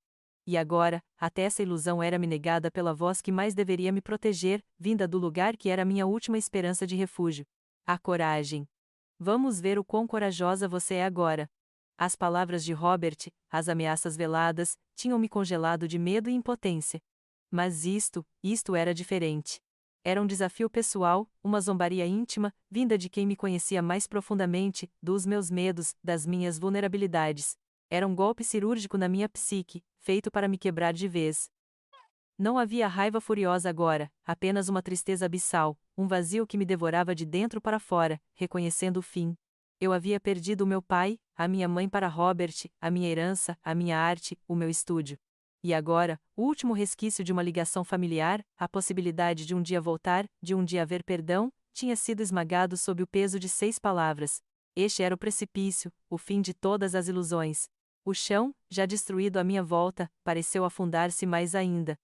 A: E agora, até essa ilusão era-me negada pela voz que mais deveria me proteger, vinda do lugar que era minha última esperança de refúgio. A coragem. Vamos ver o quão corajosa você é agora. As palavras de Robert, as ameaças veladas, tinham me congelado de medo e impotência. Mas isto era diferente. Era um desafio pessoal, uma zombaria íntima, vinda de quem me conhecia mais profundamente, dos meus medos, das minhas vulnerabilidades. Era um golpe cirúrgico na minha psique, feito para me quebrar de vez. Não havia raiva furiosa agora, apenas uma tristeza abissal, um vazio que me devorava de dentro para fora, reconhecendo o fim. Eu havia perdido o meu pai, a minha mãe para Robert, a minha herança, a minha arte, o meu estúdio. E agora, o último resquício de uma ligação familiar, a possibilidade de um dia voltar, de um dia haver perdão, tinha sido esmagado sob o peso de 6 palavras. Este era o precipício, o fim de todas as ilusões. O chão, já destruído à minha volta, pareceu afundar-se mais ainda.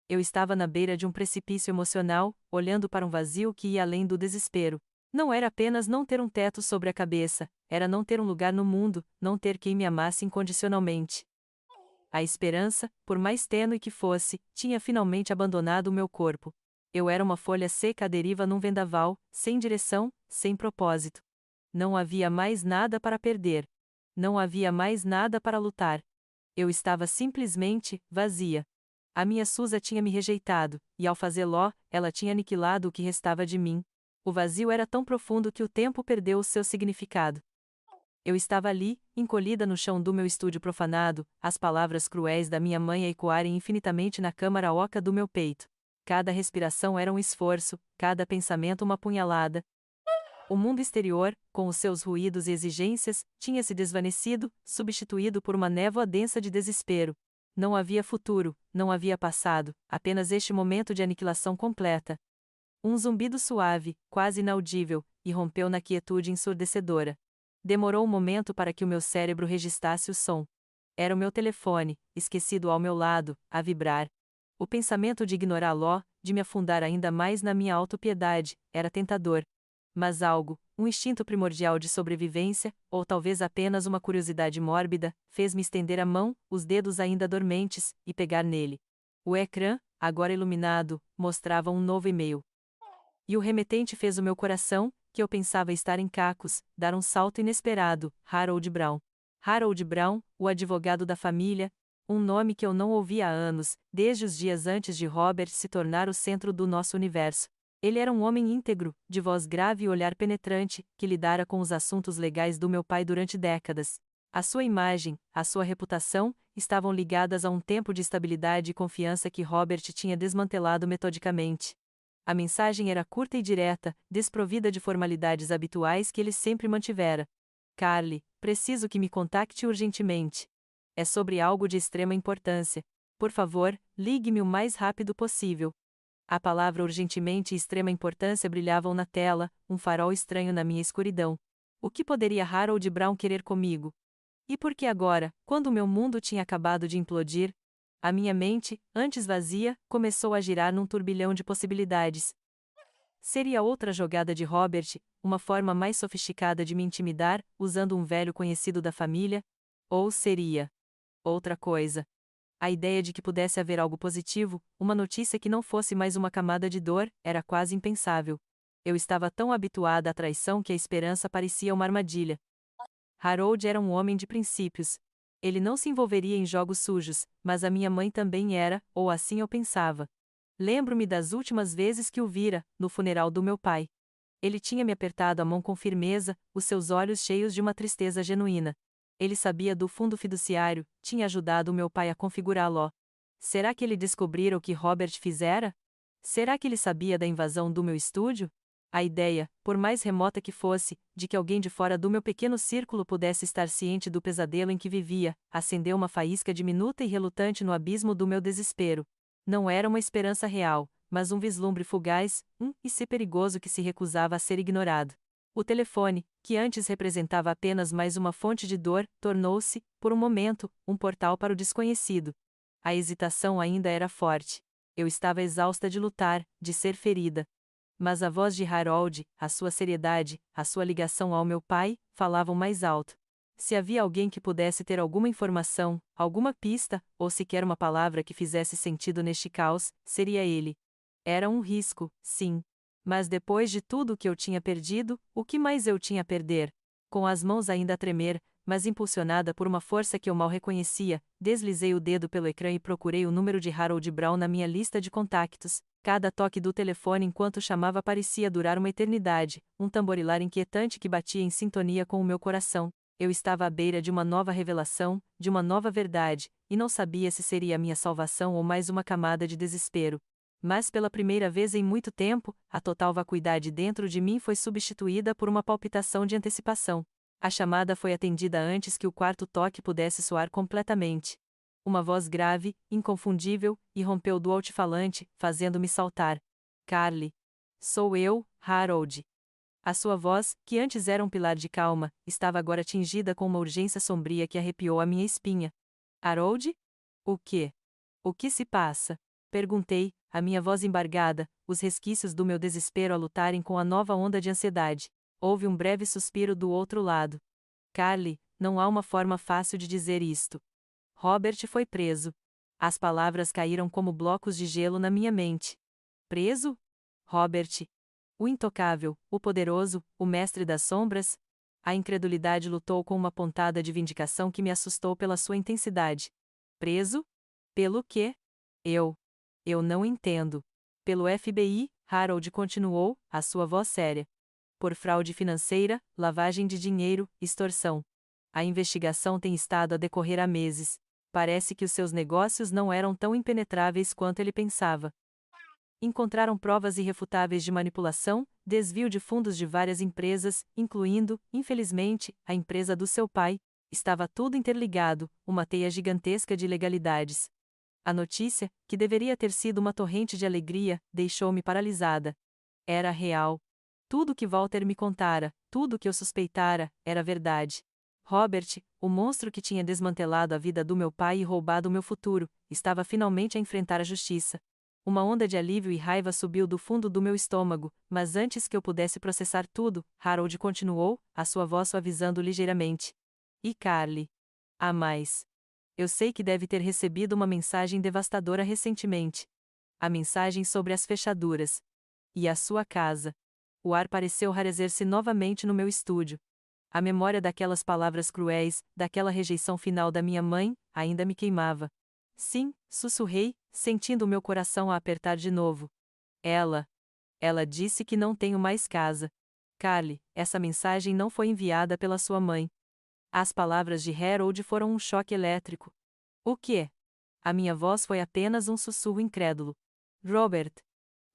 A: Eu estava na beira de um precipício emocional, olhando para um vazio que ia além do desespero. Não era apenas não ter um teto sobre a cabeça, era não ter um lugar no mundo, não ter quem me amasse incondicionalmente. A esperança, por mais tênue que fosse, tinha finalmente abandonado o meu corpo. Eu era uma folha seca à deriva num vendaval, sem direção, sem propósito. Não havia mais nada para perder. Não havia mais nada para lutar. Eu estava simplesmente vazia. A minha Susa tinha me rejeitado, e ao fazê-lo, ela tinha aniquilado o que restava de mim. O vazio era tão profundo que o tempo perdeu o seu significado. Eu estava ali, encolhida no chão do meu estúdio profanado, as palavras cruéis da minha mãe a ecoarem infinitamente na câmara oca do meu peito. Cada respiração era um esforço, cada pensamento uma punhalada. O mundo exterior, com os seus ruídos e exigências, tinha se desvanecido, substituído por uma névoa densa de desespero. Não havia futuro, não havia passado, apenas este momento de aniquilação completa. Um zumbido suave, quase inaudível, irrompeu na quietude ensurdecedora. Demorou um momento para que o meu cérebro registrasse o som. Era o meu telefone, esquecido ao meu lado, a vibrar. O pensamento de ignorá-lo, de me afundar ainda mais na minha autopiedade, era tentador. Mas algo, um instinto primordial de sobrevivência, ou talvez apenas uma curiosidade mórbida, fez-me estender a mão, os dedos ainda dormentes, e pegar nele. O ecrã, agora iluminado, mostrava um novo e-mail. E o remetente fez o meu coração, que eu pensava estar em cacos, dar um salto inesperado. Harold Brown. Harold Brown, o advogado da família, um nome que eu não ouvia há anos, desde os dias antes de Robert se tornar o centro do nosso universo. Ele era um homem íntegro, de voz grave e olhar penetrante, que lidara com os assuntos legais do meu pai durante décadas. A sua imagem, a sua reputação, estavam ligadas a um tempo de estabilidade e confiança que Robert tinha desmantelado metodicamente. A mensagem era curta e direta, desprovida de formalidades habituais que ele sempre mantivera. Carly, preciso que me contacte urgentemente. É sobre algo de extrema importância. Por favor, ligue-me o mais rápido possível. A palavra urgentemente e extrema importância brilhavam na tela, um farol estranho na minha escuridão. O que poderia Harold Brown querer comigo? E por que agora, quando o meu mundo tinha acabado de implodir, a minha mente, antes vazia, começou a girar num turbilhão de possibilidades. Seria outra jogada de Robert, uma forma mais sofisticada de me intimidar, usando um velho conhecido da família? Ou seria outra coisa? A ideia de que pudesse haver algo positivo, uma notícia que não fosse mais uma camada de dor, era quase impensável. Eu estava tão habituada à traição que a esperança parecia uma armadilha. Harold era um homem de princípios. Ele não se envolveria em jogos sujos, mas a minha mãe também era, ou assim eu pensava. Lembro-me das últimas vezes que o vira, no funeral do meu pai. Ele tinha me apertado a mão com firmeza, os seus olhos cheios de uma tristeza genuína. Ele sabia do fundo fiduciário, tinha ajudado o meu pai a configurá-lo. Será que ele descobrira o que Robert fizera? Será que ele sabia da invasão do meu estúdio? A ideia, por mais remota que fosse, de que alguém de fora do meu pequeno círculo pudesse estar ciente do pesadelo em que vivia, acendeu uma faísca diminuta e relutante no abismo do meu desespero. Não era uma esperança real, mas um vislumbre fugaz, e se perigoso que se recusava a ser ignorado. O telefone, que antes representava apenas mais uma fonte de dor, tornou-se, por um momento, um portal para o desconhecido. A hesitação ainda era forte. Eu estava exausta de lutar, de ser ferida. Mas a voz de Harold, a sua seriedade, a sua ligação ao meu pai, falavam mais alto. Se havia alguém que pudesse ter alguma informação, alguma pista, ou sequer uma palavra que fizesse sentido neste caos, seria ele. Era um risco, sim. Mas depois de tudo o que eu tinha perdido, o que mais eu tinha a perder? Com as mãos ainda a tremer, mas impulsionada por uma força que eu mal reconhecia, deslizei o dedo pelo ecrã e procurei o número de Harold Brown na minha lista de contactos. Cada toque do telefone enquanto chamava parecia durar uma eternidade, um tamborilar inquietante que batia em sintonia com o meu coração. Eu estava à beira de uma nova revelação, de uma nova verdade, e não sabia se seria a minha salvação ou mais uma camada de desespero. Mas pela primeira vez em muito tempo, a total vacuidade dentro de mim foi substituída por uma palpitação de antecipação. A chamada foi atendida antes que o quarto toque pudesse soar completamente. Uma voz grave, inconfundível, irrompeu do altifalante, fazendo-me saltar. Carly. Sou eu, Harold. A sua voz, que antes era um pilar de calma, estava agora tingida com uma urgência sombria que arrepiou a minha espinha. Harold? O quê? O que se passa? Perguntei, a minha voz embargada, os resquícios do meu desespero a lutarem com a nova onda de ansiedade. Houve um breve suspiro do outro lado. Carly, não há uma forma fácil de dizer isto. Robert foi preso. As palavras caíram como blocos de gelo na minha mente. Preso? Robert. O intocável, o poderoso, o mestre das sombras? A incredulidade lutou com uma pontada de vindicação que me assustou pela sua intensidade. Preso? Pelo quê? Eu. Eu não entendo. Pelo FBI, Harold continuou, a sua voz séria. Por fraude financeira, lavagem de dinheiro, extorsão. A investigação tem estado a decorrer há meses. Parece que os seus negócios não eram tão impenetráveis quanto ele pensava. Encontraram provas irrefutáveis de manipulação, desvio de fundos de várias empresas, incluindo, infelizmente, a empresa do seu pai. Estava tudo interligado, uma teia gigantesca de ilegalidades. A notícia, que deveria ter sido uma torrente de alegria, deixou-me paralisada. Era real. Tudo que Walter me contara, tudo que eu suspeitara, era verdade. Robert, o monstro que tinha desmantelado a vida do meu pai e roubado o meu futuro, estava finalmente a enfrentar a justiça. Uma onda de alívio e raiva subiu do fundo do meu estômago, mas antes que eu pudesse processar tudo, Harold continuou, a sua voz suavizando ligeiramente. E Carly? Há mais. Eu sei que deve ter recebido uma mensagem devastadora recentemente. A mensagem sobre as fechaduras. E a sua casa. O ar pareceu rarezer-se novamente no meu estúdio. A memória daquelas palavras cruéis, daquela rejeição final da minha mãe, ainda me queimava. Sim, sussurrei, sentindo o meu coração a apertar de novo. Ela disse que não tenho mais casa. Carly, essa mensagem não foi enviada pela sua mãe. As palavras de Harold foram um choque elétrico. O quê? A minha voz foi apenas um sussurro incrédulo. Robert.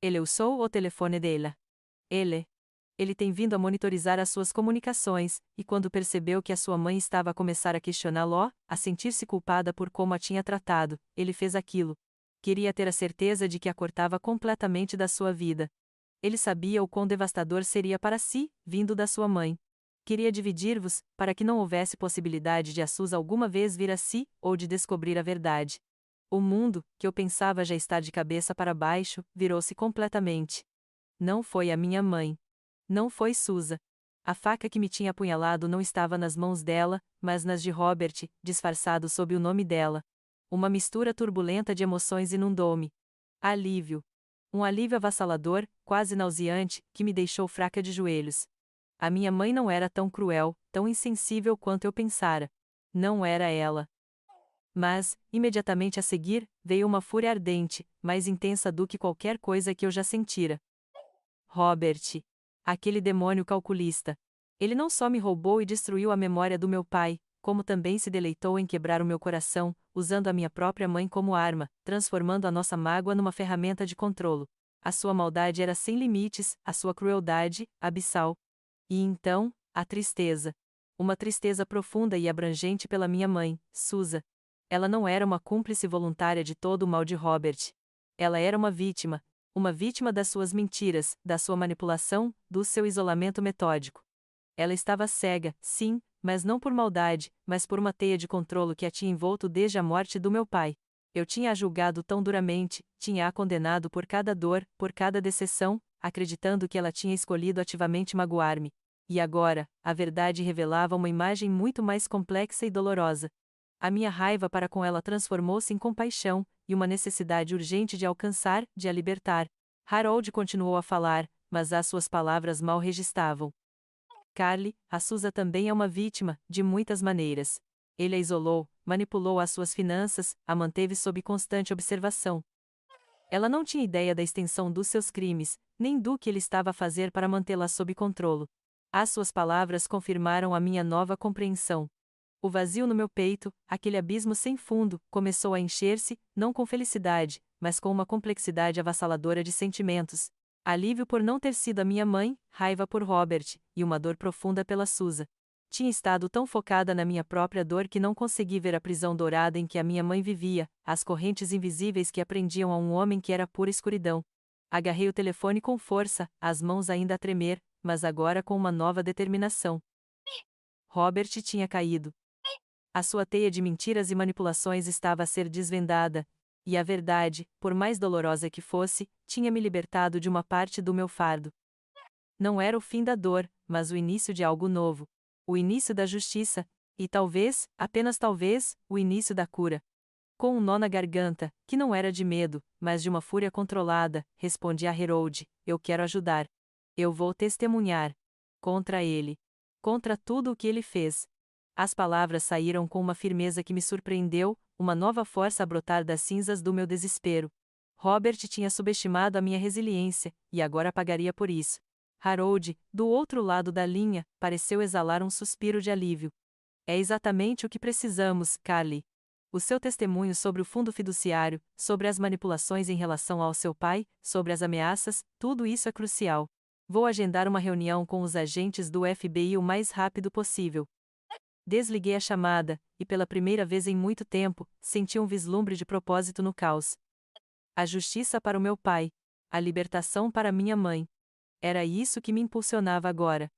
A: Ele usou o telefone dela. Ele tem vindo a monitorizar as suas comunicações, e quando percebeu que a sua mãe estava a começar a questioná-lo, a sentir-se culpada por como a tinha tratado, ele fez aquilo. Queria ter a certeza de que a cortava completamente da sua vida. Ele sabia o quão devastador seria para si, vindo da sua mãe. Queria dividir-vos, para que não houvesse possibilidade de a Suzy alguma vez vir a si, ou de descobrir a verdade. O mundo, que eu pensava já estar de cabeça para baixo, virou-se completamente. Não foi a minha mãe. Não foi Suzy. A faca que me tinha apunhalado não estava nas mãos dela, mas nas de Robert, disfarçado sob o nome dela. Uma mistura turbulenta de emoções inundou-me. Alívio. Um alívio avassalador, quase nauseante, que me deixou fraca de joelhos. A minha mãe não era tão cruel, tão insensível quanto eu pensara. Não era ela. Mas, imediatamente a seguir, veio uma fúria ardente, mais intensa do que qualquer coisa que eu já sentira. Robert. Aquele demônio calculista. Ele não só me roubou e destruiu a memória do meu pai, como também se deleitou em quebrar o meu coração, usando a minha própria mãe como arma, transformando a nossa mágoa numa ferramenta de controlo. A sua maldade era sem limites, a sua crueldade, abissal. E então, a tristeza. Uma tristeza profunda e abrangente pela minha mãe, Suzy. Ela não era uma cúmplice voluntária de todo o mal de Robert. Ela era uma vítima das suas mentiras, da sua manipulação, do seu isolamento metódico. Ela estava cega, sim, mas não por maldade, mas por uma teia de controlo que a tinha envolto desde a morte do meu pai. Eu tinha a julgado tão duramente, tinha-a condenado por cada dor, por cada decepção, acreditando que ela tinha escolhido ativamente magoar-me. E agora, a verdade revelava uma imagem muito mais complexa e dolorosa. A minha raiva para com ela transformou-se em compaixão, e uma necessidade urgente de alcançar, de a libertar. Harold continuou a falar, mas as suas palavras mal registavam. Carly, a Suzy também é uma vítima, de muitas maneiras. Ele a isolou, manipulou as suas finanças, a manteve sob constante observação. Ela não tinha ideia da extensão dos seus crimes, nem do que ele estava a fazer para mantê-la sob controlo. As suas palavras confirmaram a minha nova compreensão. O vazio no meu peito, aquele abismo sem fundo, começou a encher-se, não com felicidade, mas com uma complexidade avassaladora de sentimentos. Alívio por não ter sido a minha mãe, raiva por Robert, e uma dor profunda pela Suzy. Tinha estado tão focada na minha própria dor que não consegui ver a prisão dourada em que a minha mãe vivia, as correntes invisíveis que aprendiam a um homem que era pura escuridão. Agarrei o telefone com força, as mãos ainda a tremer, mas agora com uma nova determinação. Robert tinha caído. A sua teia de mentiras e manipulações estava a ser desvendada, e a verdade, por mais dolorosa que fosse, tinha me libertado de uma parte do meu fardo. Não era o fim da dor, mas o início de algo novo. O início da justiça, e talvez, apenas talvez, o início da cura. Com um nó na garganta, que não era de medo, mas de uma fúria controlada, respondi a Harold: eu quero ajudar. Eu vou testemunhar. Contra ele. Contra tudo o que ele fez. As palavras saíram com uma firmeza que me surpreendeu, uma nova força a brotar das cinzas do meu desespero. Robert tinha subestimado a minha resiliência, e agora pagaria por isso. Harold, do outro lado da linha, pareceu exalar um suspiro de alívio. É exatamente o que precisamos, Carly. O seu testemunho sobre o fundo fiduciário, sobre as manipulações em relação ao seu pai, sobre as ameaças, tudo isso é crucial. Vou agendar uma reunião com os agentes do FBI o mais rápido possível. Desliguei a chamada, e pela primeira vez em muito tempo, senti um vislumbre de propósito no caos. A justiça para o meu pai. A libertação para minha mãe. Era isso que me impulsionava agora.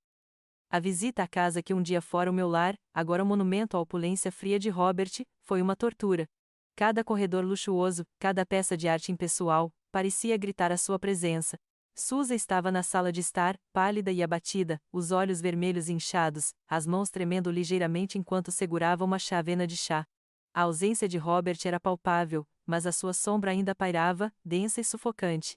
A: A visita à casa que um dia fora o meu lar, agora um monumento à opulência fria de Robert, foi uma tortura. Cada corredor luxuoso, cada peça de arte impessoal, parecia gritar a sua presença. Susan estava na sala de estar, pálida e abatida, os olhos vermelhos inchados, as mãos tremendo ligeiramente enquanto segurava uma chávena de chá. A ausência de Robert era palpável, mas a sua sombra ainda pairava, densa e sufocante.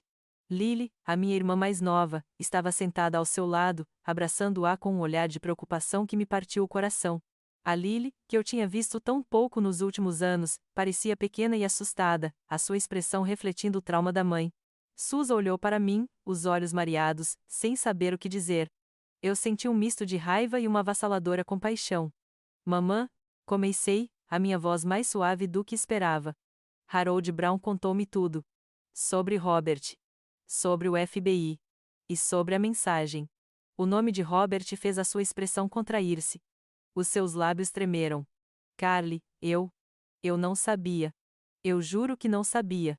A: Lily, a minha irmã mais nova, estava sentada ao seu lado, abraçando-a com um olhar de preocupação que me partiu o coração. A Lily, que eu tinha visto tão pouco nos últimos anos, parecia pequena e assustada, a sua expressão refletindo o trauma da mãe. Susan olhou para mim, os olhos mareados, sem saber o que dizer. Eu senti um misto de raiva e uma avassaladora compaixão. Mamã, comecei, a minha voz mais suave do que esperava. Harold Brown contou-me tudo. Sobre Robert. Sobre o FBI. E sobre a mensagem. O nome de Robert fez a sua expressão contrair-se. Os seus lábios tremeram. Carly, eu não sabia. Eu juro que não sabia.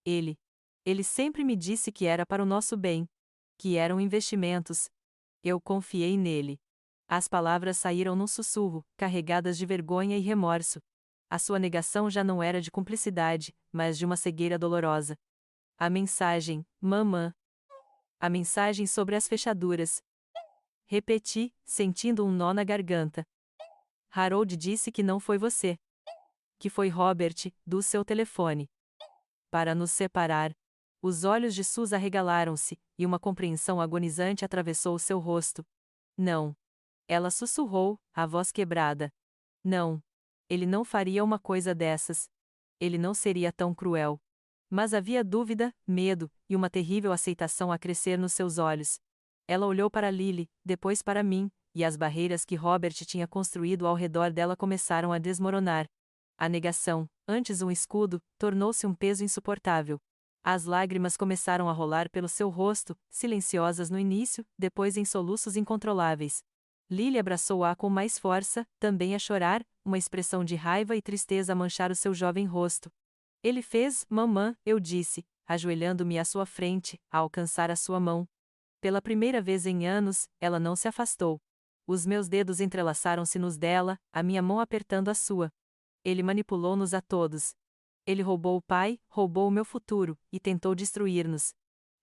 A: Ele sempre me disse que era para o nosso bem. Que eram investimentos. Eu confiei nele. As palavras saíram num sussurro, carregadas de vergonha e remorso. A sua negação já não era de cumplicidade, mas de uma cegueira dolorosa. A mensagem, mamã. A mensagem sobre as fechaduras. Repeti, sentindo um nó na garganta. Harold disse que não foi você. Que foi Robert, do seu telefone. Para nos separar. Os olhos de Susan arregalaram-se, e uma compreensão agonizante atravessou o seu rosto. Não. Ela sussurrou, a voz quebrada. Não. Ele não faria uma coisa dessas. Ele não seria tão cruel. Mas havia dúvida, medo, e uma terrível aceitação a crescer nos seus olhos. Ela olhou para Lily, depois para mim, e as barreiras que Robert tinha construído ao redor dela começaram a desmoronar. A negação, antes um escudo, tornou-se um peso insuportável. As lágrimas começaram a rolar pelo seu rosto, silenciosas no início, depois em soluços incontroláveis. Lily abraçou-a com mais força, também a chorar, uma expressão de raiva e tristeza a manchar o seu jovem rosto. Ele fez, mamã, eu disse, ajoelhando-me à sua frente, a alcançar a sua mão. Pela primeira vez em anos, ela não se afastou. Os meus dedos entrelaçaram-se nos dela, a minha mão apertando a sua. Ele manipulou-nos a todos. Ele roubou o pai, roubou o meu futuro, e tentou destruir-nos.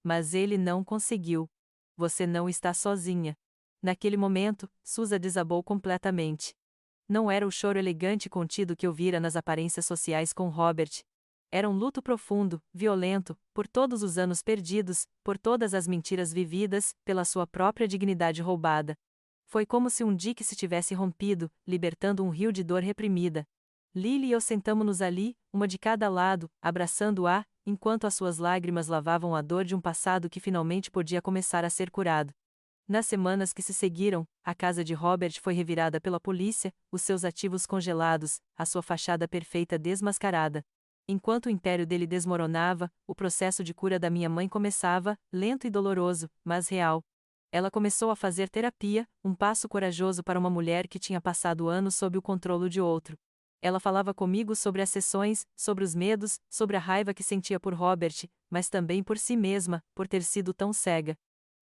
A: Mas ele não conseguiu. Você não está sozinha. Naquele momento, Susan desabou completamente. Não era o choro elegante e contido que eu vira nas aparências sociais com Robert. Era um luto profundo, violento, por todos os anos perdidos, por todas as mentiras vividas, pela sua própria dignidade roubada. Foi como se um dique se tivesse rompido, libertando um rio de dor reprimida. Lily e eu sentamo-nos ali, uma de cada lado, abraçando-a, enquanto as suas lágrimas lavavam a dor de um passado que finalmente podia começar a ser curado. Nas semanas que se seguiram, a casa de Robert foi revirada pela polícia, os seus ativos congelados, a sua fachada perfeita desmascarada. Enquanto o império dele desmoronava, o processo de cura da minha mãe começava, lento e doloroso, mas real. Ela começou a fazer terapia, um passo corajoso para uma mulher que tinha passado anos sob o controle de outro. Ela falava comigo sobre as sessões, sobre os medos, sobre a raiva que sentia por Robert, mas também por si mesma, por ter sido tão cega.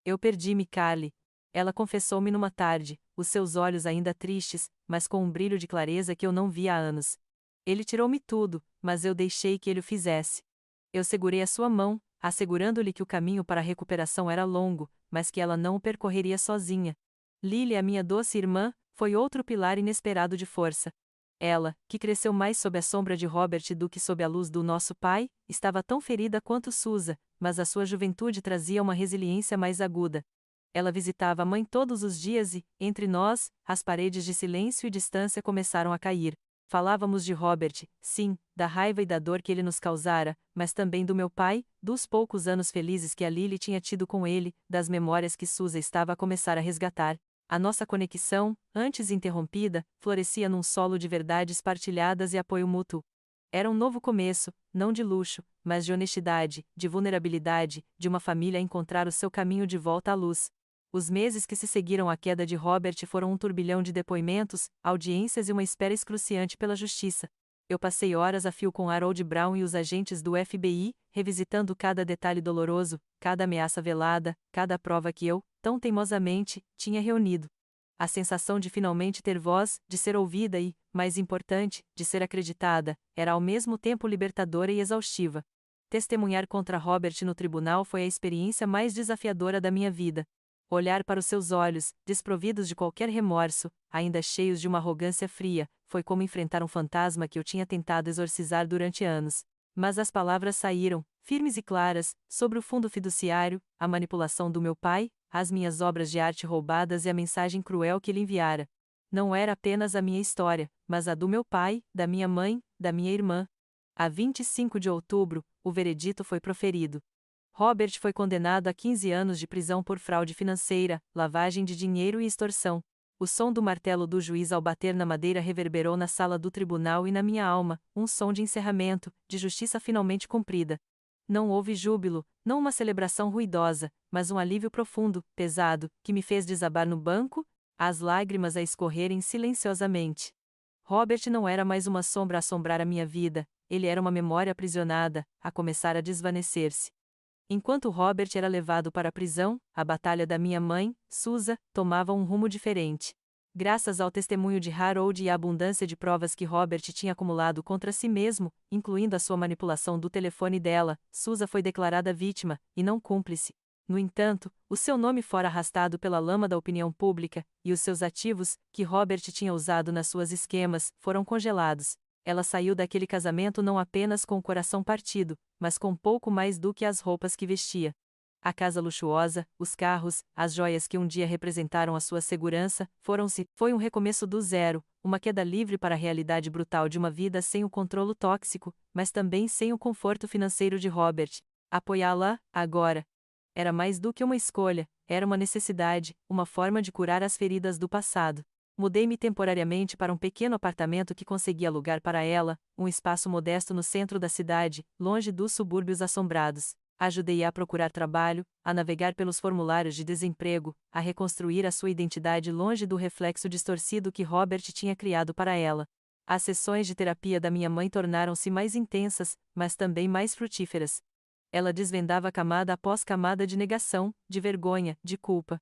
A: Eu perdi-me, Carly. Ela confessou-me numa tarde, os seus olhos ainda tristes, mas com um brilho de clareza que eu não via há anos. Ele tirou-me tudo, mas eu deixei que ele o fizesse. Eu segurei a sua mão, assegurando-lhe que o caminho para a recuperação era longo, mas que ela não o percorreria sozinha. Lily, a minha doce irmã, foi outro pilar inesperado de força. Ela, que cresceu mais sob a sombra de Robert do que sob a luz do nosso pai, estava tão ferida quanto Susan, mas a sua juventude trazia uma resiliência mais aguda. Ela visitava a mãe todos os dias e, entre nós, as paredes de silêncio e distância começaram a cair. Falávamos de Robert, sim, da raiva e da dor que ele nos causara, mas também do meu pai, dos poucos anos felizes que a Lily tinha tido com ele, das memórias que Susan estava a começar a resgatar. A nossa conexão, antes interrompida, florescia num solo de verdades partilhadas e apoio mútuo. Era um novo começo, não de luxo, mas de honestidade, de vulnerabilidade, de uma família a encontrar o seu caminho de volta à luz. Os meses que se seguiram à queda de Robert foram um turbilhão de depoimentos, audiências e uma espera excruciante pela justiça. Eu passei horas a fio com Harold Brown e os agentes do FBI, revisitando cada detalhe doloroso, cada ameaça velada, cada prova que eu, tão teimosamente, tinha reunido. A sensação de finalmente ter voz, de ser ouvida e, mais importante, de ser acreditada, era ao mesmo tempo libertadora e exaustiva. Testemunhar contra Robert no tribunal foi a experiência mais desafiadora da minha vida. Olhar para os seus olhos, desprovidos de qualquer remorso, ainda cheios de uma arrogância fria, foi como enfrentar um fantasma que eu tinha tentado exorcizar durante anos. Mas as palavras saíram, firmes e claras, sobre o fundo fiduciário, a manipulação do meu pai, as minhas obras de arte roubadas e a mensagem cruel que ele enviara. Não era apenas a minha história, mas a do meu pai, da minha mãe, da minha irmã. A 25 de outubro, o veredito foi proferido. Robert foi condenado a 15 anos de prisão por fraude financeira, lavagem de dinheiro e extorsão. O som do martelo do juiz ao bater na madeira reverberou na sala do tribunal e na minha alma, um som de encerramento, de justiça finalmente cumprida. Não houve júbilo, não uma celebração ruidosa, mas um alívio profundo, pesado, que me fez desabar no banco, as lágrimas a escorrerem silenciosamente. Robert não era mais uma sombra a assombrar a minha vida, ele era uma memória aprisionada, a começar a desvanecer-se. Enquanto Robert era levado para a prisão, a batalha da minha mãe, Susan, tomava um rumo diferente. Graças ao testemunho de Harold e à abundância de provas que Robert tinha acumulado contra si mesmo, incluindo a sua manipulação do telefone dela, Susan foi declarada vítima, e não cúmplice. No entanto, o seu nome fora arrastado pela lama da opinião pública, e os seus ativos, que Robert tinha usado nas suas esquemas, foram congelados. Ela saiu daquele casamento não apenas com o coração partido, mas com pouco mais do que as roupas que vestia. A casa luxuosa, os carros, as joias que um dia representaram a sua segurança, foi um recomeço do zero, uma queda livre para a realidade brutal de uma vida sem o controle tóxico, mas também sem o conforto financeiro de Robert. Apoiá-la, agora, era mais do que uma escolha, era uma necessidade, uma forma de curar as feridas do passado. Mudei-me temporariamente para um pequeno apartamento que consegui alugar para ela, um espaço modesto no centro da cidade, longe dos subúrbios assombrados. Ajudei-a a procurar trabalho, a navegar pelos formulários de desemprego, a reconstruir a sua identidade longe do reflexo distorcido que Robert tinha criado para ela. As sessões de terapia da minha mãe tornaram-se mais intensas, mas também mais frutíferas. Ela desvendava camada após camada de negação, de vergonha, de culpa.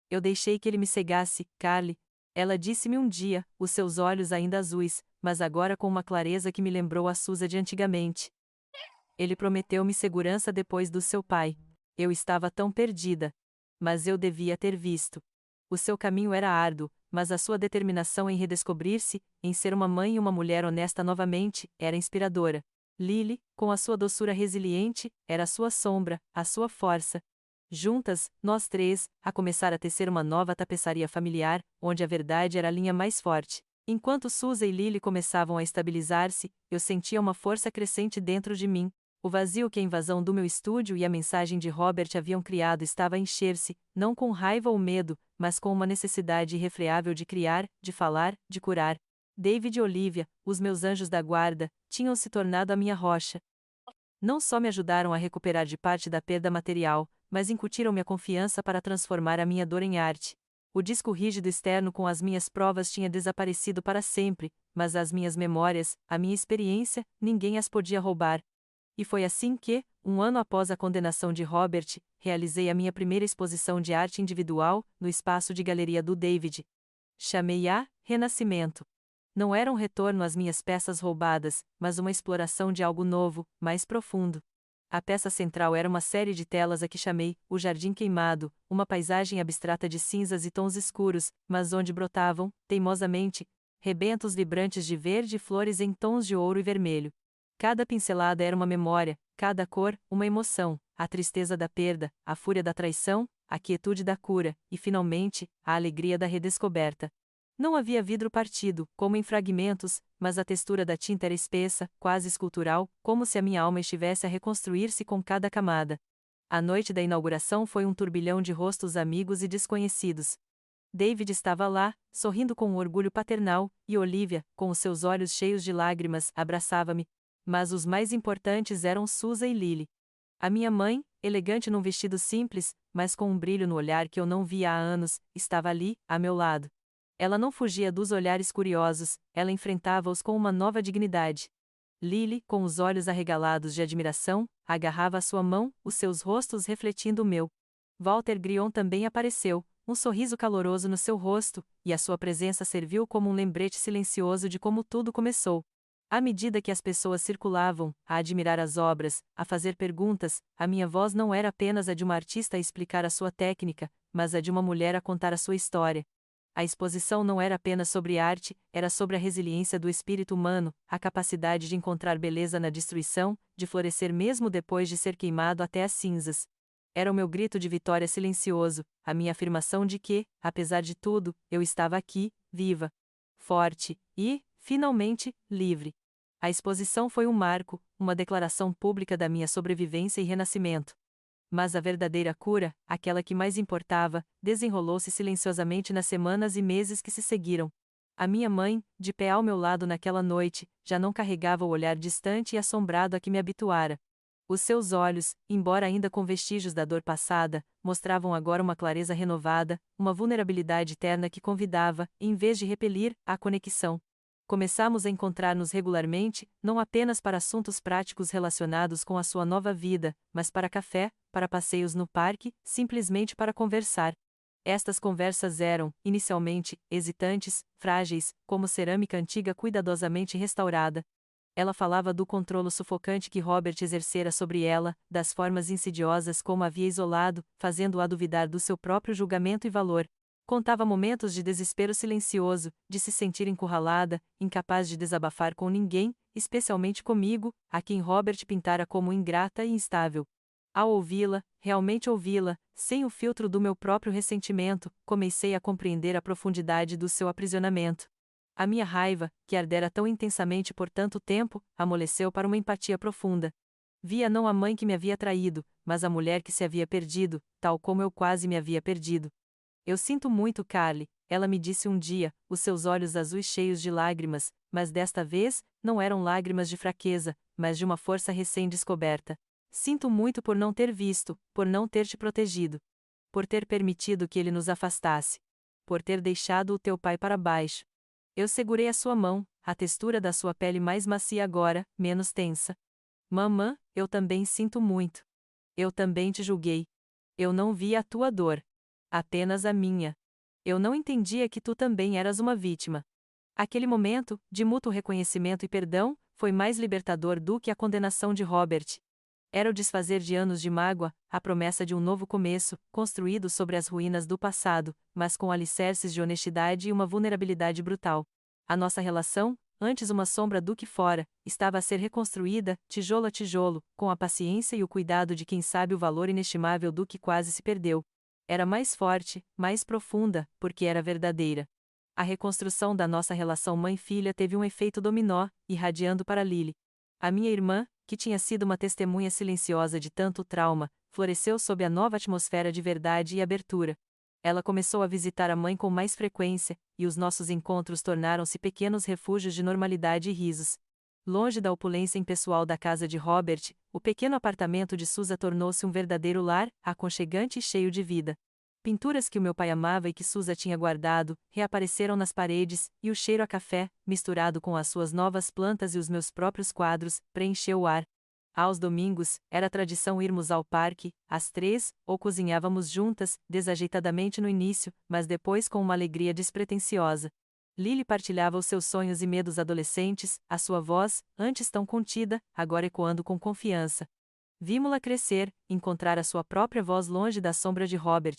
A: Eu deixei que ele me cegasse, Carly. Ela disse-me um dia, os seus olhos ainda azuis, mas agora com uma clareza que me lembrou a Susan de antigamente. Ele prometeu-me segurança depois do seu pai. Eu estava tão perdida. Mas eu devia ter visto. O seu caminho era árduo, mas a sua determinação em redescobrir-se, em ser uma mãe e uma mulher honesta novamente, era inspiradora. Lily, com a sua doçura resiliente, era a sua sombra, a sua força. Juntas, nós três, a começar a tecer uma nova tapeçaria familiar, onde a verdade era a linha mais forte. Enquanto Susan e Lily começavam a estabilizar-se, eu sentia uma força crescente dentro de mim. O vazio que a invasão do meu estúdio e a mensagem de Robert haviam criado estava a encher-se, não com raiva ou medo, mas com uma necessidade irrefreável de criar, de falar, de curar. David e Olivia, os meus anjos da guarda, tinham se tornado a minha rocha. Não só me ajudaram a recuperar de parte da perda material, mas incutiram-me a confiança para transformar a minha dor em arte. O disco rígido externo com as minhas provas tinha desaparecido para sempre, mas as minhas memórias, a minha experiência, ninguém as podia roubar. E foi assim que, um ano após a condenação de Robert, realizei a minha primeira exposição de arte individual, no espaço de galeria do David. Chamei-a Renascimento. Não era um retorno às minhas peças roubadas, mas uma exploração de algo novo, mais profundo. A peça central era uma série de telas a que chamei O Jardim Queimado, uma paisagem abstrata de cinzas e tons escuros, mas onde brotavam, teimosamente, rebentos vibrantes de verde e flores em tons de ouro e vermelho. Cada pincelada era uma memória, cada cor, uma emoção, a tristeza da perda, a fúria da traição, a quietude da cura, e finalmente, a alegria da redescoberta. Não havia vidro partido, como em fragmentos, mas a textura da tinta era espessa, quase escultural, como se a minha alma estivesse a reconstruir-se com cada camada. A noite da inauguração foi um turbilhão de rostos amigos e desconhecidos. David estava lá, sorrindo com um orgulho paternal, e Olivia, com os seus olhos cheios de lágrimas, abraçava-me. Mas os mais importantes eram Susan e Lily. A minha mãe, elegante num vestido simples, mas com um brilho no olhar que eu não via há anos, estava ali, a meu lado. Ela não fugia dos olhares curiosos, ela enfrentava-os com uma nova dignidade. Lily, com os olhos arregalados de admiração, agarrava a sua mão, os seus rostos refletindo o meu. Walter Grion também apareceu, um sorriso caloroso no seu rosto, e a sua presença serviu como um lembrete silencioso de como tudo começou. À medida que as pessoas circulavam, a admirar as obras, a fazer perguntas, a minha voz não era apenas a de uma artista a explicar a sua técnica, mas a de uma mulher a contar a sua história. A exposição não era apenas sobre arte, era sobre a resiliência do espírito humano, a capacidade de encontrar beleza na destruição, de florescer mesmo depois de ser queimado até as cinzas. Era o meu grito de vitória silencioso, a minha afirmação de que, apesar de tudo, eu estava aqui, viva, forte e, finalmente, livre. A exposição foi um marco, uma declaração pública da minha sobrevivência e renascimento. Mas a verdadeira cura, aquela que mais importava, desenrolou-se silenciosamente nas semanas e meses que se seguiram. A minha mãe, de pé ao meu lado naquela noite, já não carregava o olhar distante e assombrado a que me habituara. Os seus olhos, embora ainda com vestígios da dor passada, mostravam agora uma clareza renovada, uma vulnerabilidade eterna que convidava, em vez de repelir, à conexão. Começamos a encontrar-nos regularmente, não apenas para assuntos práticos relacionados com a sua nova vida, mas para café, para passeios no parque, simplesmente para conversar. Estas conversas eram, inicialmente, hesitantes, frágeis, como cerâmica antiga cuidadosamente restaurada. Ela falava do controlo sufocante que Robert exercera sobre ela, das formas insidiosas como a havia isolado, fazendo-a duvidar do seu próprio julgamento e valor. Contava momentos de desespero silencioso, de se sentir encurralada, incapaz de desabafar com ninguém, especialmente comigo, a quem Robert pintara como ingrata e instável. Ao ouvi-la, realmente ouvi-la, sem o filtro do meu próprio ressentimento, comecei a compreender a profundidade do seu aprisionamento. A minha raiva, que ardera tão intensamente por tanto tempo, amoleceu para uma empatia profunda. Via não a mãe que me havia traído, mas a mulher que se havia perdido, tal como eu quase me havia perdido. Eu sinto muito, Carly, ela me disse um dia, os seus olhos azuis cheios de lágrimas, mas desta vez, não eram lágrimas de fraqueza, mas de uma força recém-descoberta. Sinto muito por não ter visto, por não ter te protegido. Por ter permitido que ele nos afastasse. Por ter deixado o teu pai para baixo. Eu segurei a sua mão, a textura da sua pele mais macia agora, menos tensa. Mamã, eu também sinto muito. Eu também te julguei. Eu não vi a tua dor. Apenas a minha. Eu não entendia que tu também eras uma vítima. Aquele momento, de mútuo reconhecimento e perdão, foi mais libertador do que a condenação de Robert. Era o desfazer de anos de mágoa, a promessa de um novo começo, construído sobre as ruínas do passado, mas com alicerces de honestidade e uma vulnerabilidade brutal. A nossa relação, antes uma sombra do que fora, estava a ser reconstruída, tijolo a tijolo, com a paciência e o cuidado de quem sabe o valor inestimável do que quase se perdeu. Era mais forte, mais profunda, porque era verdadeira. A reconstrução da nossa relação mãe-filha teve um efeito dominó, irradiando para Lily. A minha irmã, que tinha sido uma testemunha silenciosa de tanto trauma, floresceu sob a nova atmosfera de verdade e abertura. Ela começou a visitar a mãe com mais frequência, e os nossos encontros tornaram-se pequenos refúgios de normalidade e risos. Longe da opulência impessoal da casa de Robert, o pequeno apartamento de Susan tornou-se um verdadeiro lar, aconchegante e cheio de vida. Pinturas que o meu pai amava e que Susan tinha guardado, reapareceram nas paredes, e o cheiro a café, misturado com as suas novas plantas e os meus próprios quadros, preencheu o ar. Aos domingos, era tradição irmos ao parque, às 3, ou cozinhávamos juntas, desajeitadamente no início, mas depois com uma alegria despretensiosa. Lily partilhava os seus sonhos e medos adolescentes, a sua voz, antes tão contida, agora ecoando com confiança. Vimo-la crescer, encontrar a sua própria voz longe da sombra de Robert.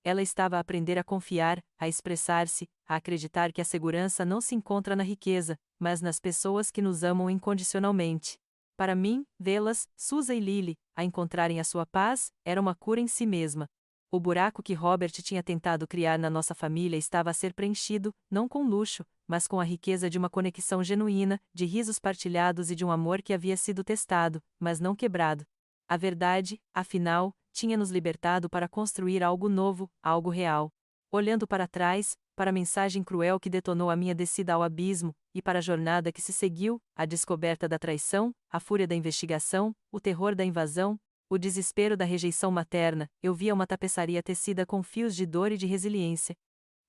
A: Ela estava a aprender a confiar, a expressar-se, a acreditar que a segurança não se encontra na riqueza, mas nas pessoas que nos amam incondicionalmente. Para mim, vê-las, Susan e Lily, a encontrarem a sua paz, era uma cura em si mesma. O buraco que Robert tinha tentado criar na nossa família estava a ser preenchido, não com luxo, mas com a riqueza de uma conexão genuína, de risos partilhados e de um amor que havia sido testado, mas não quebrado. A verdade, afinal, tinha nos libertado para construir algo novo, algo real. Olhando para trás, para a mensagem cruel que detonou a minha descida ao abismo, e para a jornada que se seguiu, a descoberta da traição, a fúria da investigação, o terror da invasão, o desespero da rejeição materna, eu via uma tapeçaria tecida com fios de dor e de resiliência.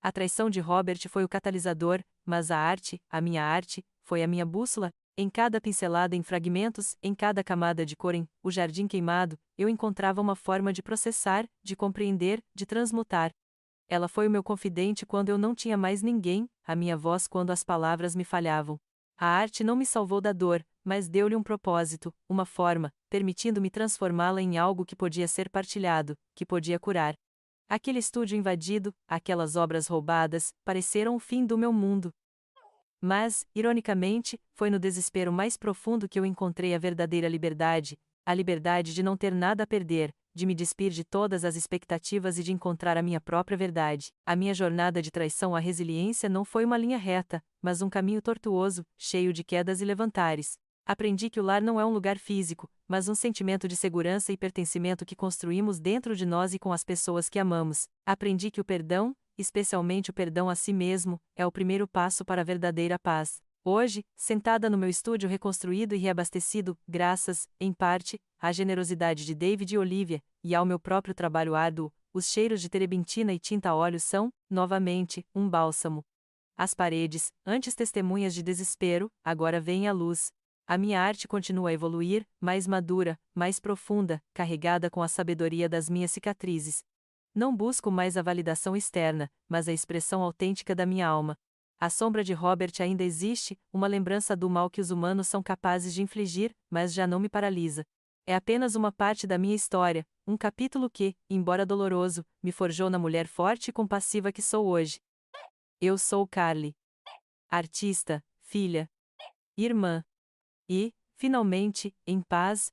A: A traição de Robert foi o catalisador, mas a arte, a minha arte, foi a minha bússola. Em cada pincelada em fragmentos, em cada camada de cor em O Jardim Queimado, eu encontrava uma forma de processar, de compreender, de transmutar. Ela foi o meu confidente quando eu não tinha mais ninguém, a minha voz quando as palavras me falhavam. A arte não me salvou da dor, mas deu-lhe um propósito, uma forma, permitindo-me transformá-la em algo que podia ser partilhado, que podia curar. Aquele estúdio invadido, aquelas obras roubadas, pareceram o fim do meu mundo. Mas, ironicamente, foi no desespero mais profundo que eu encontrei a verdadeira liberdade, a liberdade de não ter nada a perder, de me despir de todas as expectativas e de encontrar a minha própria verdade. A minha jornada de traição à resiliência não foi uma linha reta, mas um caminho tortuoso, cheio de quedas e levantares. Aprendi que o lar não é um lugar físico, mas um sentimento de segurança e pertencimento que construímos dentro de nós e com as pessoas que amamos. Aprendi que o perdão, especialmente o perdão a si mesmo, é o primeiro passo para a verdadeira paz. Hoje, sentada no meu estúdio reconstruído e reabastecido, graças, em parte, à generosidade de David e Olivia, e ao meu próprio trabalho árduo, os cheiros de terebintina e tinta a óleo são, novamente, um bálsamo. As paredes, antes testemunhas de desespero, agora veem a luz. A minha arte continua a evoluir, mais madura, mais profunda, carregada com a sabedoria das minhas cicatrizes. Não busco mais a validação externa, mas a expressão autêntica da minha alma. A sombra de Robert ainda existe, uma lembrança do mal que os humanos são capazes de infligir, mas já não me paralisa. É apenas uma parte da minha história, um capítulo que, embora doloroso, me forjou na mulher forte e compassiva que sou hoje. Eu sou Carly. Artista, filha, irmã. E, finalmente, em paz,